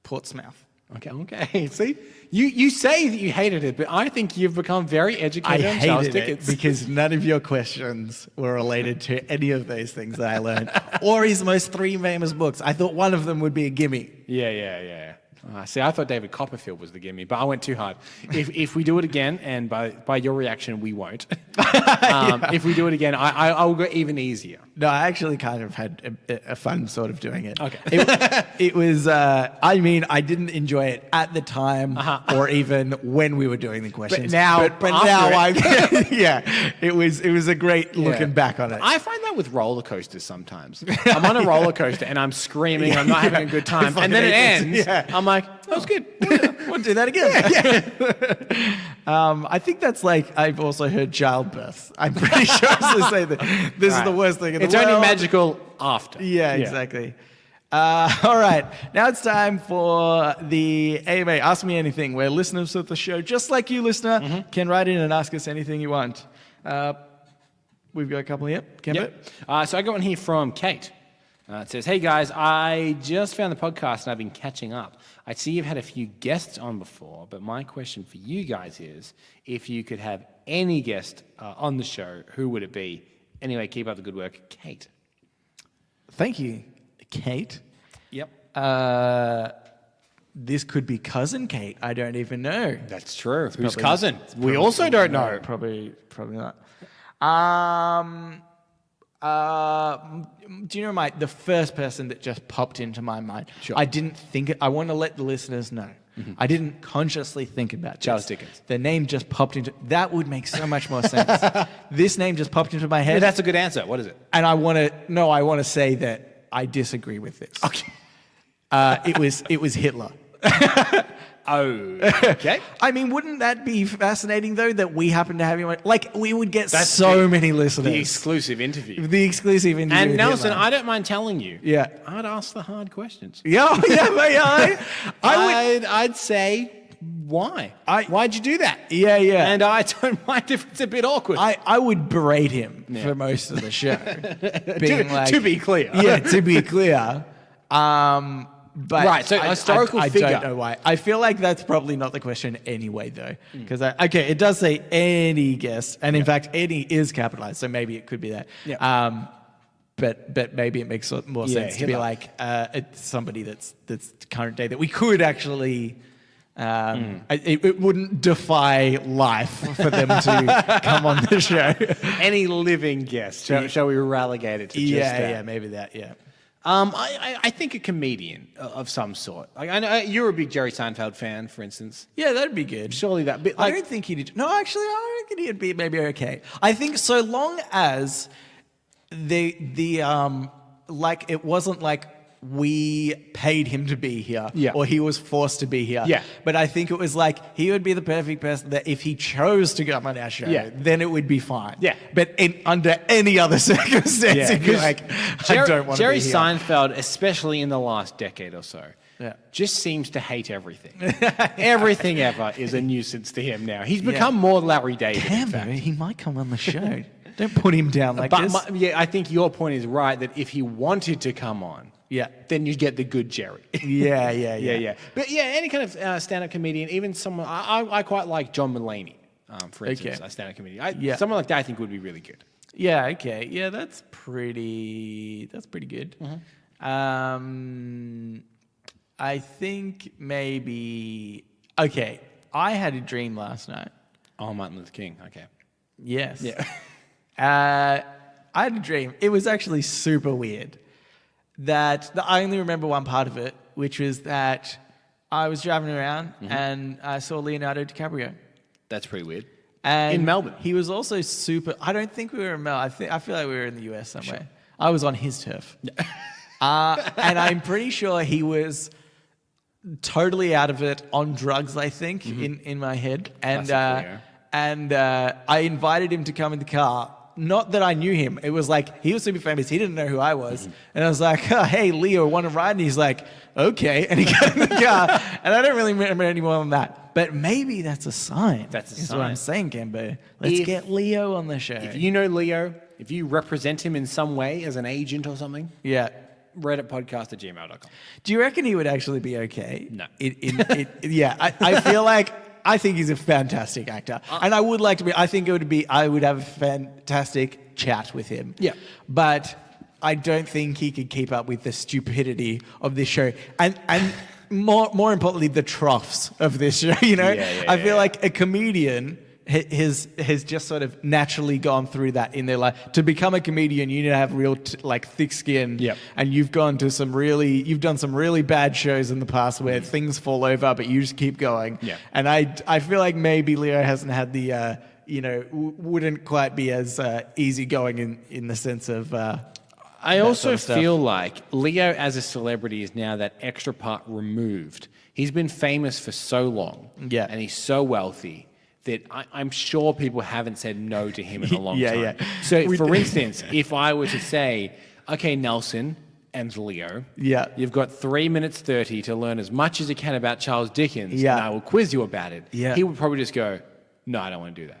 Portsmouth. Okay. See, you say that you hated it, but I think you've become very educated on Charles Dickens. Because none of your questions were related to any of those things that I learned, or his most 3 famous books. I thought one of them would be a gimme. Yeah. See, I thought David Copperfield was the gimme, but I went too hard. If we do it again, and by your reaction, we won't. If we do it again, I will go even easier. No, I actually kind of had a fun sort of doing it. Okay. It was, I mean, I didn't enjoy it at the time or even when we were doing the questions. But now, it was a great looking back on it. I find that with roller coasters sometimes. I'm on a roller coaster and I'm screaming, I'm not having a good time, and then it ends. I'm like, that was good. We'll do that again. I think that's like, I've also heard childbirth. I'm pretty sure I was going to say that this is the worst thing in the world. It's only magical after. Yeah, exactly. All right. Now it's time for the AMA Ask Me Anything, where listeners of the show, just like you, listener, can write in and ask us anything you want. We've got a couple here. So I got one here from Kate. It says, hey guys, I just found the podcast and I've been catching up. I see you've had a few guests on before, but my question for you guys is, if you could have any guest on the show, who would it be? Anyway, keep up the good work, Kate. Thank you, Kate. Yep. This could be cousin Kate. I don't even know. That's true. Who's cousin? We also don't know. Probably not. Do you know the first person that just popped into my mind? Sure. I didn't think it. I want to let the listeners know. I didn't consciously think about this. Charles Dickens. The name just popped into. That would make so much more sense. This name just popped into my head. Yeah, that's a good answer. What is it? And I want to say that I disagree with this. Okay. It was Hitler. Oh, okay. I mean, wouldn't that be fascinating, though, that we happen to have him on? Like, we would get many listeners. The exclusive interview. And Nelson, Hitler. I don't mind telling you. Yeah. I'd ask the hard questions. I'd say, why? Why'd you do that? Yeah. And I don't mind if it's a bit awkward. I would berate him for most of the show. To be clear. Yeah, to be clear. But right, so historical figure. I don't know why. I feel like that's probably not the question anyway, though. Because, it does say any guest. And in fact, any is capitalized. So maybe it could be that. Yeah. But maybe it makes more sense to be like it's somebody that's current day that we could actually... It wouldn't defy life for them to come on the show. Any living guest. Shall we relegate it to just that? Yeah, maybe that, yeah. I think a comedian of some sort. Like, I know you're a big Jerry Seinfeld fan, for instance. Yeah, that'd be good. Surely that. But I don't think he'd. No, actually, I reckon he'd be maybe okay. I think so long as the like it wasn't like we paid him to be here, or he was forced to be here. Yeah. But I think it was like he would be the perfect person that if he chose to come on our show, then it would be fine. Yeah. But under any other circumstance, it'd be like, I don't want to be here. Jerry Seinfeld, especially in the last decade or so, Yeah. just seems to hate everything. Everything ever is a nuisance to him now. He's become more Larry David. He might come on the show. Don't put him down like this. I think your point is right, that if he wanted to come on, then you'd get the good Jerry. Yeah. But yeah, any kind of stand-up comedian, even someone, I quite like John Mulaney, for instance, a stand-up comedian. Someone like that I think would be really good. Yeah, okay. Yeah, that's pretty good. Mm-hmm. I think maybe... Okay, I had a dream last night. Oh, Martin Luther King. Okay. Yes. Yeah. I had a dream. It was actually super weird. I only remember one part of it, which was that I was driving around and I saw Leonardo DiCaprio. That's pretty weird. And in Melbourne. He was also super... I don't think we were in Melbourne. I feel like we were in the US somewhere. Sure. I was on his turf. And I'm pretty sure he was totally out of it, on drugs, I think, in my head. And Classic Leo. I invited him to come in the car. Not that I knew him. It was like, he was super famous. He didn't know who I was. And I was like, oh, hey, Leo, want to ride? And he's like, okay. And he got in the car. And I don't really remember any more than that. But maybe that's a sign. That's a is sign. what I'm saying, Cambo. Let's get Leo on the show. If you know Leo, if you represent him in some way as an agent or something, Yeah. readitpodcast@gmail.com. Do you reckon he would actually be okay? No. Yeah, I feel like, I think he's a fantastic actor. And I would like to be, I would have a fantastic chat with him. Yeah. But I don't think he could keep up with the stupidity of this show. And more importantly, the troughs of this show, you know? I feel like a comedian has just sort of naturally gone through that in their life. To become a comedian, you need to have real thick skin. Yep. And you've done some really bad shows in the past where things fall over, but you just keep going. Yeah. And I feel like maybe Leo hasn't had the wouldn't quite be as easygoing in the sense of. I also sort of stuff. feel like Leo as a celebrity is now that extra part removed. He's been famous for so long. Yeah. And he's so wealthy that I'm sure people haven't said no to him in a long time. Yeah. So, for instance, if I were to say, okay, Nelson and Leo, Yeah. you've got 3 minutes 30 to learn as much as you can about Charles Dickens, Yeah. and I will quiz you about it, Yeah. he would probably just go, no, I don't want to do that.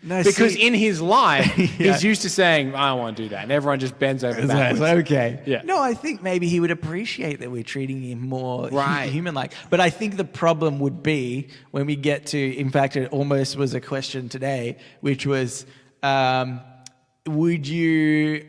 No, Because see- in his life, Yeah. he's used to saying, I don't want to do that. And everyone just bends over backwards. Okay. Yeah. No, I think maybe he would appreciate that we're treating him more Right. human-like. But I think the problem would be when we get to, in fact, it almost was a question today, which was, would you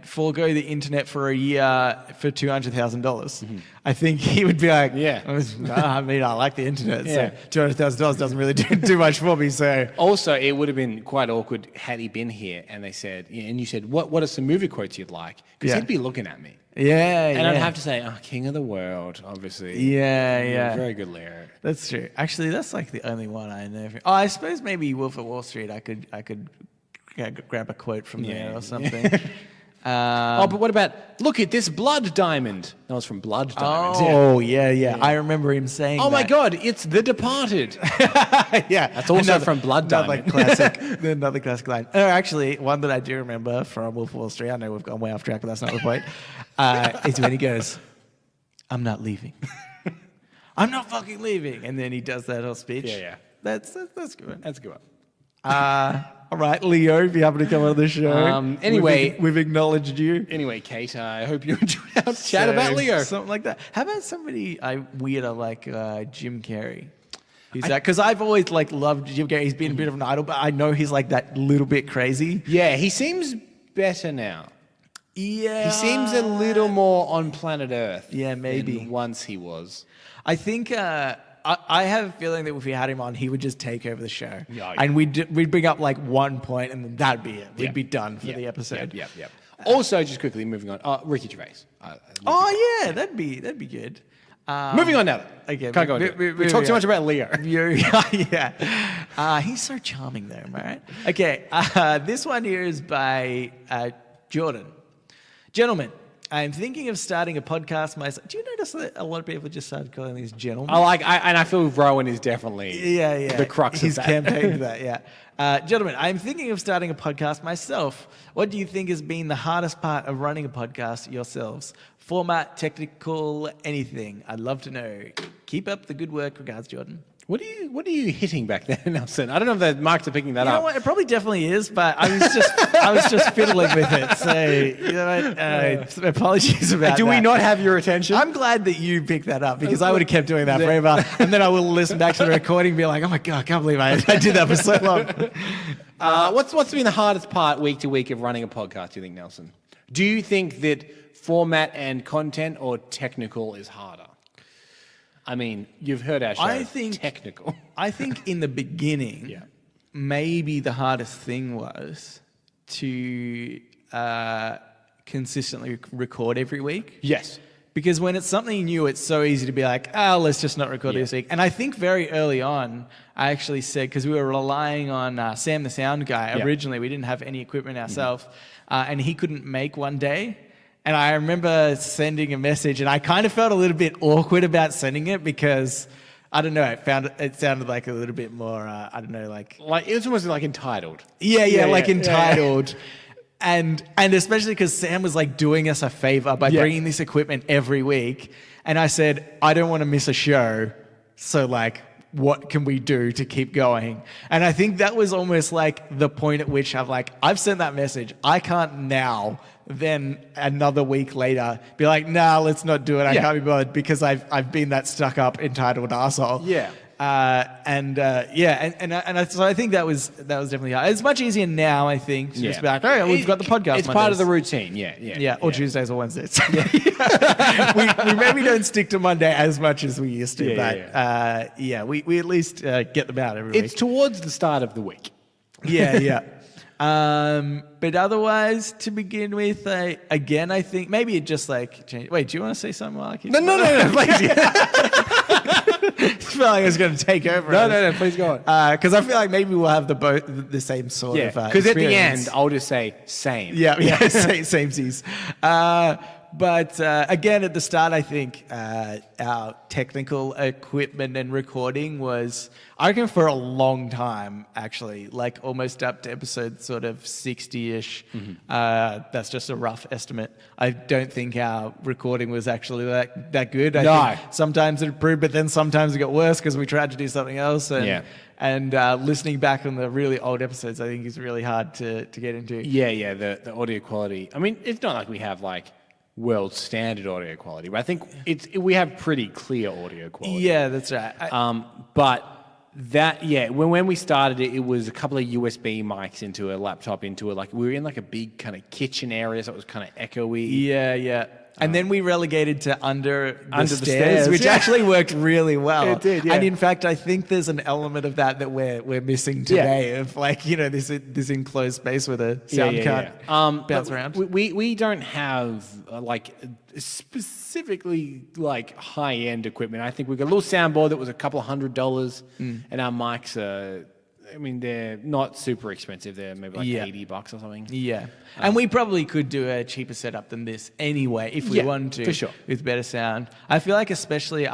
forego the internet for a year for $200,000? I think he would be like, Yeah. I mean, I like the internet, Yeah. so $200,000 doesn't really do much for me, so... Also, it would have been quite awkward had he been here and they said, and you said, what are some movie quotes you'd like? Because Yeah. he'd be looking at me. Yeah, And I'd have to say, King of the World, obviously. Yeah. Very good lyric. That's true. Actually, that's like the only one I know. Oh, I suppose maybe Wolf of Wall Street. I could grab a quote from there or something. But what about, look at this blood diamond? That was from Blood Diamond. Oh, yeah. I remember him saying Oh my that. God, it's The Departed. Yeah. That's also from Blood Diamond. Another classic line. Oh, actually, one that I do remember from Wolf of Wall Street, I know we've gone way off track, but that's not the point, is when he goes, I'm not leaving. I'm not fucking leaving. And then he does that whole speech. Yeah. That's good. That's a good one. All right, Leo, if you happen to come on the show. Anyway- we've acknowledged you. Anyway, Kate, I hope you enjoyed our chat about Leo. Something like that. How about somebody weirder like Jim Carrey? Because I've always loved Jim Carrey. He's been a bit of an idol, but I know he's like that little bit crazy. Yeah, he seems better now. Yeah. He seems a little more on planet Earth. Yeah, maybe. Than once he was. I think I have a feeling that if we had him on, he would just take over the show. Yeah. And we'd bring up like one point, and then that'd be it. We'd be done for the episode. Yep. Also, just quickly moving on. Ricky Gervais. Oh yeah, that'd be good. Moving on now. Okay, Can't go into it. We talked too much about Leo. Yeah. He's so charming though, am I right? Okay, this one here is by Jordan. Gentlemen, I'm thinking of starting a podcast myself. Do you notice that a lot of people just started calling these gentlemen? I feel Rowan is definitely the crux He's of that. campaigned for that, yeah. Gentlemen, I'm thinking of starting a podcast myself. What do you think has been the hardest part of running a podcast yourselves? Format, technical, anything. I'd love to know. Keep up the good work. Regards, Jordan. What are you hitting back there, Nelson? I don't know if the marks are picking that You know up. what? It probably definitely is, but I was just fiddling with it. So, you know what? Apologies about that. Do we not have your attention? I'm glad that you picked that up because I would have kept doing that forever. And then I will listen back to the recording and be like, oh my God, I can't believe I did that for so long. What's been the hardest part week to week of running a podcast, do you think, Nelson? Do you think that format and content or technical is harder? I mean, you've heard our show. I think technical. I think in the beginning, maybe the hardest thing was to consistently record every week. Yes. Because when it's something new, it's so easy to be like, let's just not record this week. And I think very early on, I actually said, because we were relying on Sam the sound guy originally, we didn't have any equipment ourselves, and he couldn't make one day. And I remember sending a message, and I kind of felt a little bit awkward about sending it because, I don't know, it sounded like a little bit more, I don't know, like Like, it was almost like entitled. Yeah, like yeah. entitled. And especially because Sam was like doing us a favor by bringing this equipment every week. And I said, I don't want to miss a show. So like, what can we do to keep going? And I think that was almost like the point at which I've sent that message. I can't now, then another week later, be like, nah, let's not do it. I can't be bothered because I've been that stuck up entitled arsehole. Yeah. So I think that was definitely hard. It's much easier now, I think, to just be like, oh, we've got the podcast. It's part of the routine. Yeah. Or Tuesdays or Wednesdays. we maybe don't stick to Monday as much as we used to, we at least get them out every week. It's towards the start of the week. Yeah. But otherwise, to begin with, again, I think maybe it just like changed. Wait, do you want to say something while I keep? No, please. I feel like I was going to take over. No, please go on. Because I feel like maybe we'll have the same sort of because at the experience. end, I'll just say same. Yeah, same-sies. But again, at the start, I think our technical equipment and recording was, I reckon, for a long time, actually, like almost up to episode sort of 60-ish. That's just a rough estimate. I don't think our recording was actually that good. I think sometimes it improved, but then sometimes it got worse because we tried to do something else. And listening back on the really old episodes, I think is really hard to get into. Yeah, the audio quality. I mean, it's not like we have like world standard audio quality, but I think we have pretty clear audio quality. Yeah, that's right. But that, when we started it was a couple of USB mics into a laptop, we were in like a big kind of kitchen area, so it was kind of echoey. Yeah. And then we relegated to under the stairs, which actually worked really well. It did, yeah. And in fact, I think there's an element of that we're missing today, of like, this enclosed space where the sound can't bounce around. We don't have like specifically like high-end equipment. I think we've got a little soundboard that was a couple of $100, and our mics are, I mean, they're not super expensive. They're maybe like $80 or something. Yeah. And we probably could do a cheaper setup than this anyway, if we wanted to. For sure. With better sound. I feel like especially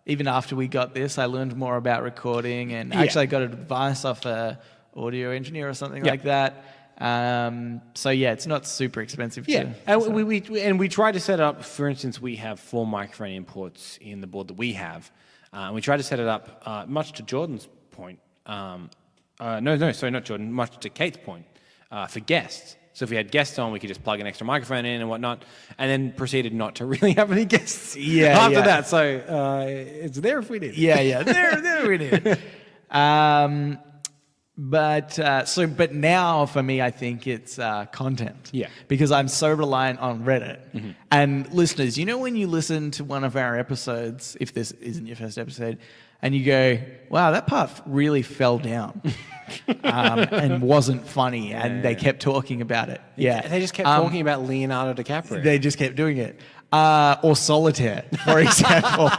even after we got this, I learned more about recording, and actually I got advice off a audio engineer or something like that. So it's not super expensive. And we try to set it up, for instance, we have 4 microphone imports in the board that we have. And we try to set it up, much to Jordan's point, sorry, not Jordan, much to Kate's point, for guests. So if we had guests on, we could just plug an extra microphone in and whatnot, and then proceeded not to really have any guests after that. So it's there if we did. There we did. But now for me, I think it's content. Yeah. Because I'm so reliant on Reddit. And listeners, when you listen to one of our episodes, if this isn't your first episode, and you go, wow, that part really fell down and wasn't funny, and they kept talking about it. Yeah. They just kept talking about Leonardo DiCaprio. They just kept doing it. Or Solitaire, for example.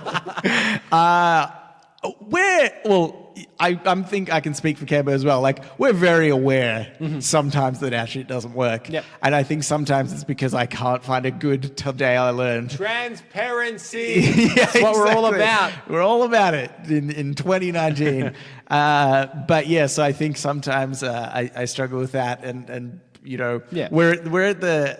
I think I can speak for Cambo as well. Like, we're very aware sometimes that our shit doesn't work. Yep. And I think sometimes it's because I can't find a good today I learned. Transparency. That's what we're all about. We're all about it in 2019. So I think sometimes I struggle with that, and we're at the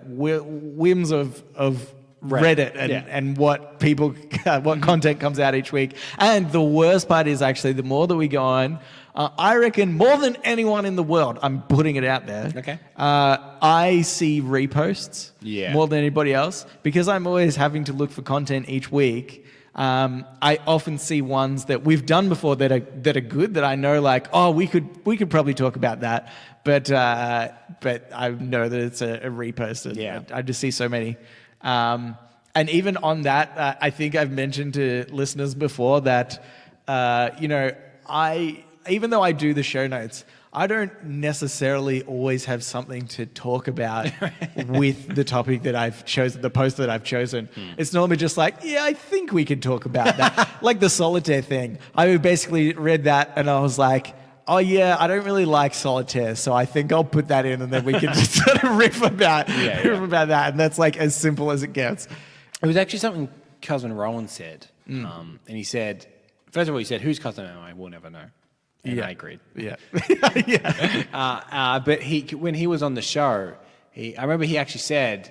whims of Reddit and what people, what content comes out each week. And the worst part is actually the more that we go on, I reckon more than anyone in the world, I'm putting it out there. Okay. I see reposts more than anybody else because I'm always having to look for content each week. I often see ones that we've done before that are good, that I know, like, oh, we could probably talk about that, but I know that it's a repost. I just see so many. And even on that, I think I've mentioned to listeners before that, even though I do the show notes, I don't necessarily always have something to talk about with the topic that I've chosen, the post that I've chosen. It's normally just like, I think we could talk about that. Like the Solitaire thing. I basically read that and I was like, oh yeah, I don't really like solitaire, so I think I'll put that in, and then we can just sort of riff about that, and that's like as simple as it gets. It was actually something Cousin Rowan said, and he said, first of all, he said, "Whose cousin am I? We'll never know." And I agreed. Yeah, But when he was on the show, I remember he actually said,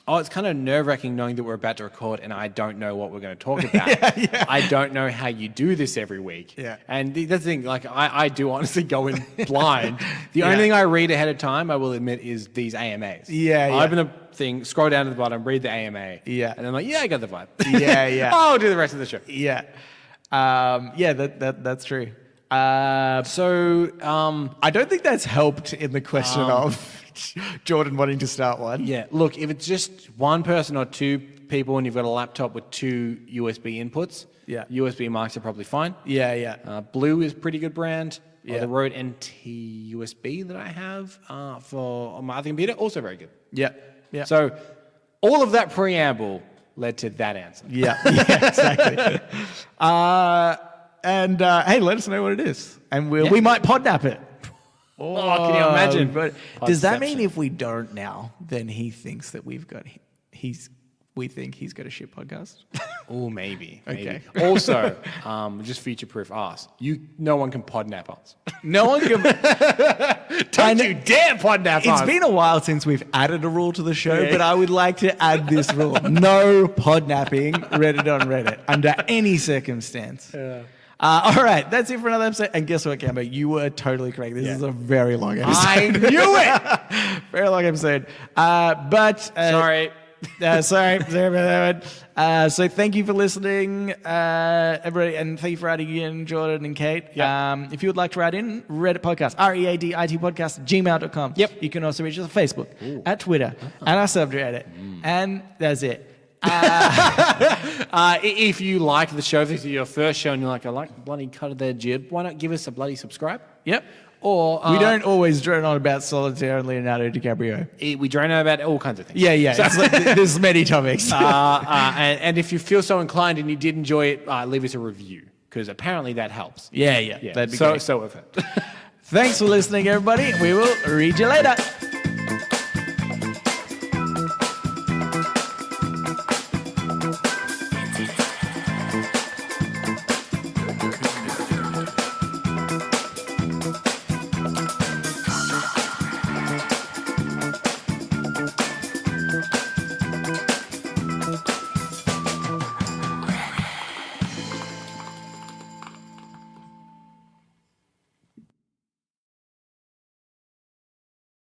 it's kind of nerve-wracking knowing that we're about to record and I don't know what we're going to talk about. I don't know how you do this every week. Yeah. And that's the thing, like I do honestly go in blind. The only thing I read ahead of time, I will admit, is these AMAs. Yeah. I open the thing, scroll down to the bottom, read the AMA. Yeah. And I'm like, I got the vibe. Yeah. I'll do the rest of the show. Yeah. That's true. So I don't think that's helped in the question of Jordan wanting to start one. yeah, look, if it's just one person or two people and you've got a laptop with two USB inputs, USB mics are probably fine. Yeah. Blue is a pretty good brand. Yeah. The Rode NT USB that I have on my other computer, also very good. Yeah. So all of that preamble led to that answer. Yeah, exactly. And hey, let us know what it is, and we might podnap it. Oh, can you imagine? But does that mean if we don't now, then he thinks that we think he's got a shit podcast? Oh, maybe. Okay. Also, just future-proof us. No one can podnap us. No one can. Don't you dare podnap us. It's been a while since we've added a rule to the show, but I would like to add this rule: no podnapping Reddit on Reddit under any circumstance. All right, that's it for another episode. And guess what, Cambo? You were totally correct. This is a very long episode. I knew it! Very long episode. Sorry about that one. So thank you for listening, everybody, and thank you for writing in, Jordan and Kate. Yep. If you would like to write in, Reddit podcast, readitpodcast, gmail.com. Yep. You can also reach us on Facebook, at Twitter, and our subreddit. And that's it. If you like the show, if this is your first show and you're like, I like bloody cut of their jib, why not give us a bloody subscribe? Yep. Or we don't always drone on about Solitaire and Leonardo DiCaprio. We drone on about all kinds of things. Yeah. So, there's many topics. And if you feel so inclined and you did enjoy it, leave us a review, because apparently that helps. Yeah. That'd be great. So with it. Thanks for listening, everybody. We will read you later.